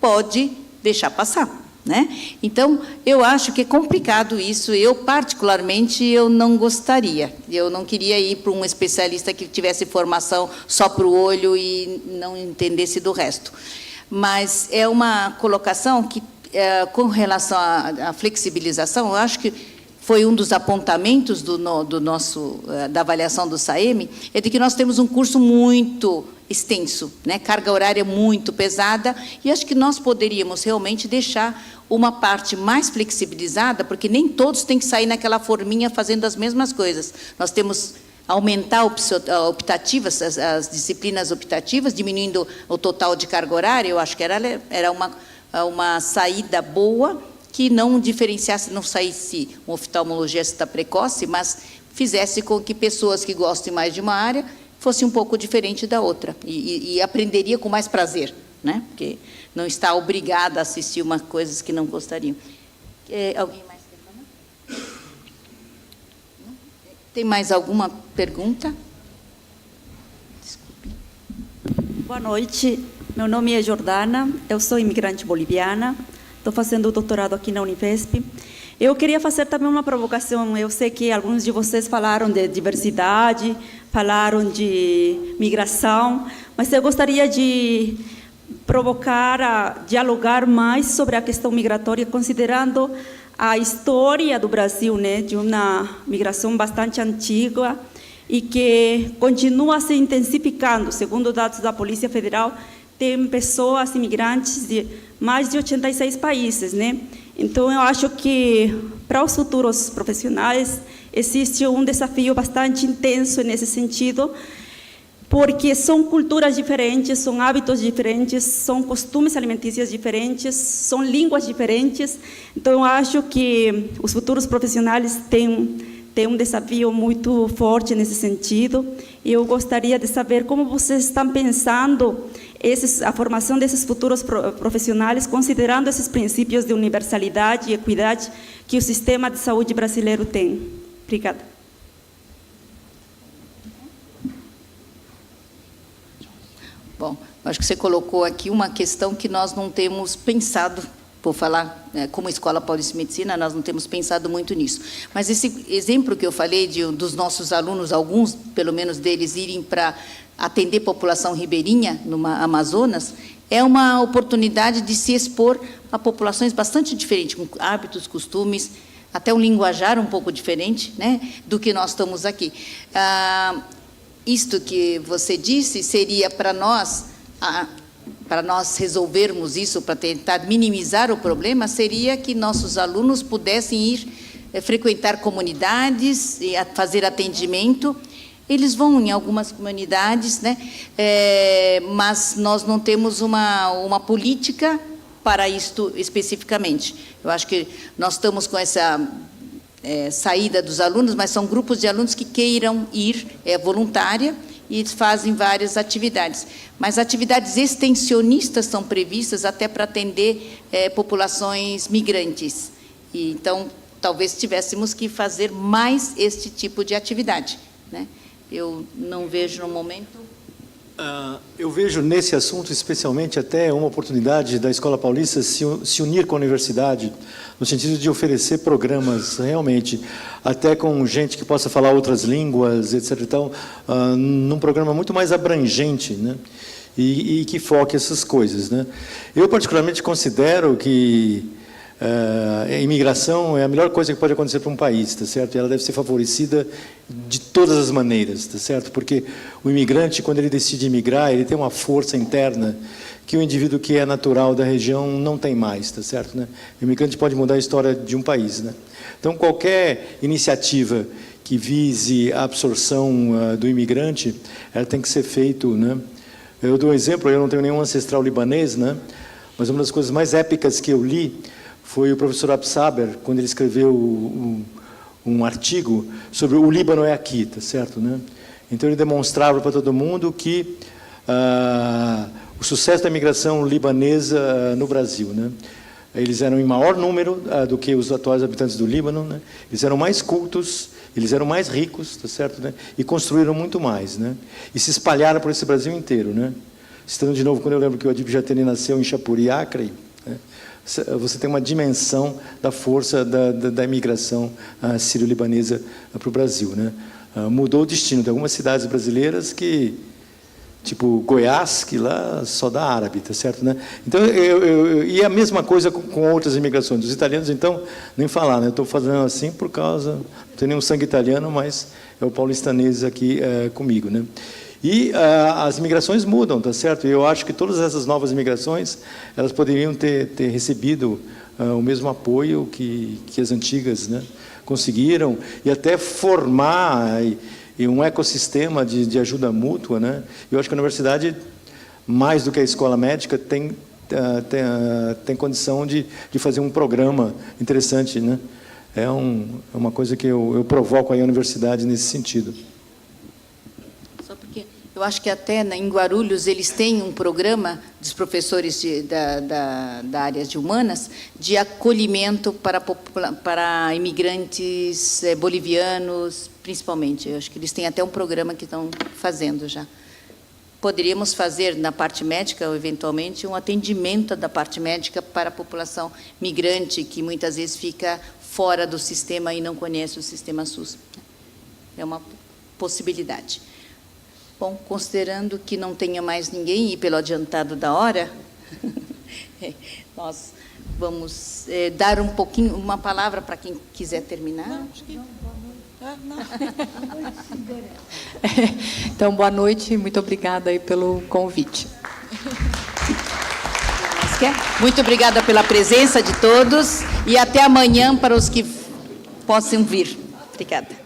Speaker 3: pode deixar passar, né? Então, eu acho que é complicado isso. Eu, particularmente, eu não gostaria. Eu não queria ir para um especialista que tivesse formação só para o olho e não entendesse do resto. Mas é uma colocação que, com relação à flexibilização, eu acho que foi um dos apontamentos da avaliação do SAEME, é de que nós temos um curso muito extenso, né? Carga horária muito pesada, e acho que nós poderíamos realmente deixar uma parte mais flexibilizada, porque nem todos têm que sair naquela forminha fazendo as mesmas coisas. Nós temos aumentar optativas, as disciplinas optativas, diminuindo o total de carga horária. Eu acho que era uma saída boa, que não diferenciasse, não saísse um oftalmologista precoce, mas fizesse com que pessoas que gostem mais de uma área fosse um pouco diferente da outra, e aprenderia com mais prazer, né? Porque não está obrigada a assistir umas coisas que não gostariam. Alguém mais quer falar? Tem mais alguma pergunta? Desculpe.
Speaker 11: Boa noite, meu nome é Jordana, eu sou imigrante boliviana, estou fazendo doutorado aqui na Unifesp. Eu queria fazer também uma provocação. Eu sei que alguns de vocês falaram de diversidade, falaram de migração, mas eu gostaria de provocar a dialogar mais sobre a questão migratória, considerando a história do Brasil, né, de uma migração bastante antiga e que continua se intensificando. Segundo dados da Polícia Federal, tem pessoas imigrantes de mais de 86 países, né? Então, eu acho que, para os futuros profissionais, existe um desafio bastante intenso nesse sentido, porque são culturas diferentes, são hábitos diferentes, são costumes alimentícios diferentes, são línguas diferentes. Então, eu acho que os futuros profissionais têm um desafio muito forte nesse sentido. E eu gostaria de saber como vocês estão pensando a formação desses futuros profissionais, considerando esses princípios de universalidade e equidade que o sistema de saúde brasileiro tem. Obrigada.
Speaker 3: acho que você colocou aqui uma questão que nós não temos pensado, vou falar, como Escola Paulista de Medicina, nós não temos pensado muito nisso. Mas esse exemplo que eu falei dos nossos alunos, alguns, pelo menos deles, irem para atender população ribeirinha, no Amazonas, é uma oportunidade de se expor a populações bastante diferentes, com hábitos, costumes, até um linguajar um pouco diferente, né, do que nós estamos aqui. Isto que você disse seria para nós resolvermos isso, para tentar minimizar o problema, seria que nossos alunos pudessem ir frequentar comunidades e fazer atendimento. Eles vão em algumas comunidades, né? Mas nós não temos uma política para isto especificamente. Eu acho que nós estamos com essa saída dos alunos, mas são grupos de alunos que queiram ir, voluntária, e fazem várias atividades. Mas atividades extensionistas são previstas até para atender populações migrantes. E, então, talvez tivéssemos que fazer mais este tipo de atividade, né? Eu não vejo no momento...
Speaker 2: Eu vejo nesse assunto, especialmente, até uma oportunidade da Escola Paulista se unir com a universidade, no sentido de oferecer programas, realmente, até com gente que possa falar outras línguas, etc. Então, num programa muito mais abrangente, né? E que foque essas coisas, né? Eu, particularmente, considero que a imigração é a melhor coisa que pode acontecer para um país, tá certo? E ela deve ser favorecida de todas as maneiras, tá certo? Porque o imigrante, quando ele decide imigrar, ele tem uma força interna que o indivíduo que é natural da região não tem mais, tá certo, né? O imigrante pode mudar a história de um país, né? Então, qualquer iniciativa que vise a absorção do imigrante, ela tem que ser feito, né? Eu dou um exemplo, eu não tenho nenhum ancestral libanês, né? Mas uma das coisas mais épicas que eu li foi o professor Absaber, quando ele escreveu um artigo sobre o Líbano é aqui, tá certo, né? Então ele demonstrava para todo mundo que o sucesso da imigração libanesa no Brasil, né? Eles eram em maior número do que os atuais habitantes do Líbano, né? Eles eram mais cultos, eles eram mais ricos, tá certo, né? E construíram muito mais, né? E se espalharam por esse Brasil inteiro, né? Citando de novo, quando eu lembro que o Adib Jateni nasceu em Chapuri, Acre, né? Você tem uma dimensão da força da imigração sírio-libanesa para o Brasil, né? Mudou o destino de algumas cidades brasileiras que, tipo Goiás, que lá só dá árabe, tá certo, né? Então, e a mesma coisa com outras imigrações. Os italianos, então, nem falar, né? Eu estou fazendo assim por causa, não tenho nenhum sangue italiano, mas é o paulistanês aqui comigo, né? E as migrações mudam, tá certo? E eu acho que todas essas novas migrações, elas poderiam ter recebido o mesmo apoio que as antigas, né, conseguiram, e até formar um ecossistema de ajuda mútua, né? Eu acho que a universidade, mais do que a escola médica, tem condição de fazer um programa interessante, né? É uma coisa que eu provoco aí a universidade nesse sentido.
Speaker 3: Eu acho que até em Guarulhos eles têm um programa dos professores da área de humanas de acolhimento para imigrantes bolivianos, principalmente. Eu acho que eles têm até um programa que estão fazendo já. Poderíamos fazer na parte médica, ou eventualmente, um atendimento da parte médica para a população migrante, que muitas vezes fica fora do sistema e não conhece o sistema SUS. É uma possibilidade. Bom, considerando que não tenha mais ninguém, e pelo adiantado da hora, nós vamos dar uma palavra para quem quiser terminar. Não, acho que...
Speaker 4: Então, boa noite e muito obrigada aí pelo convite.
Speaker 3: Muito obrigada pela presença de todos e até amanhã para os que possam vir. Obrigada.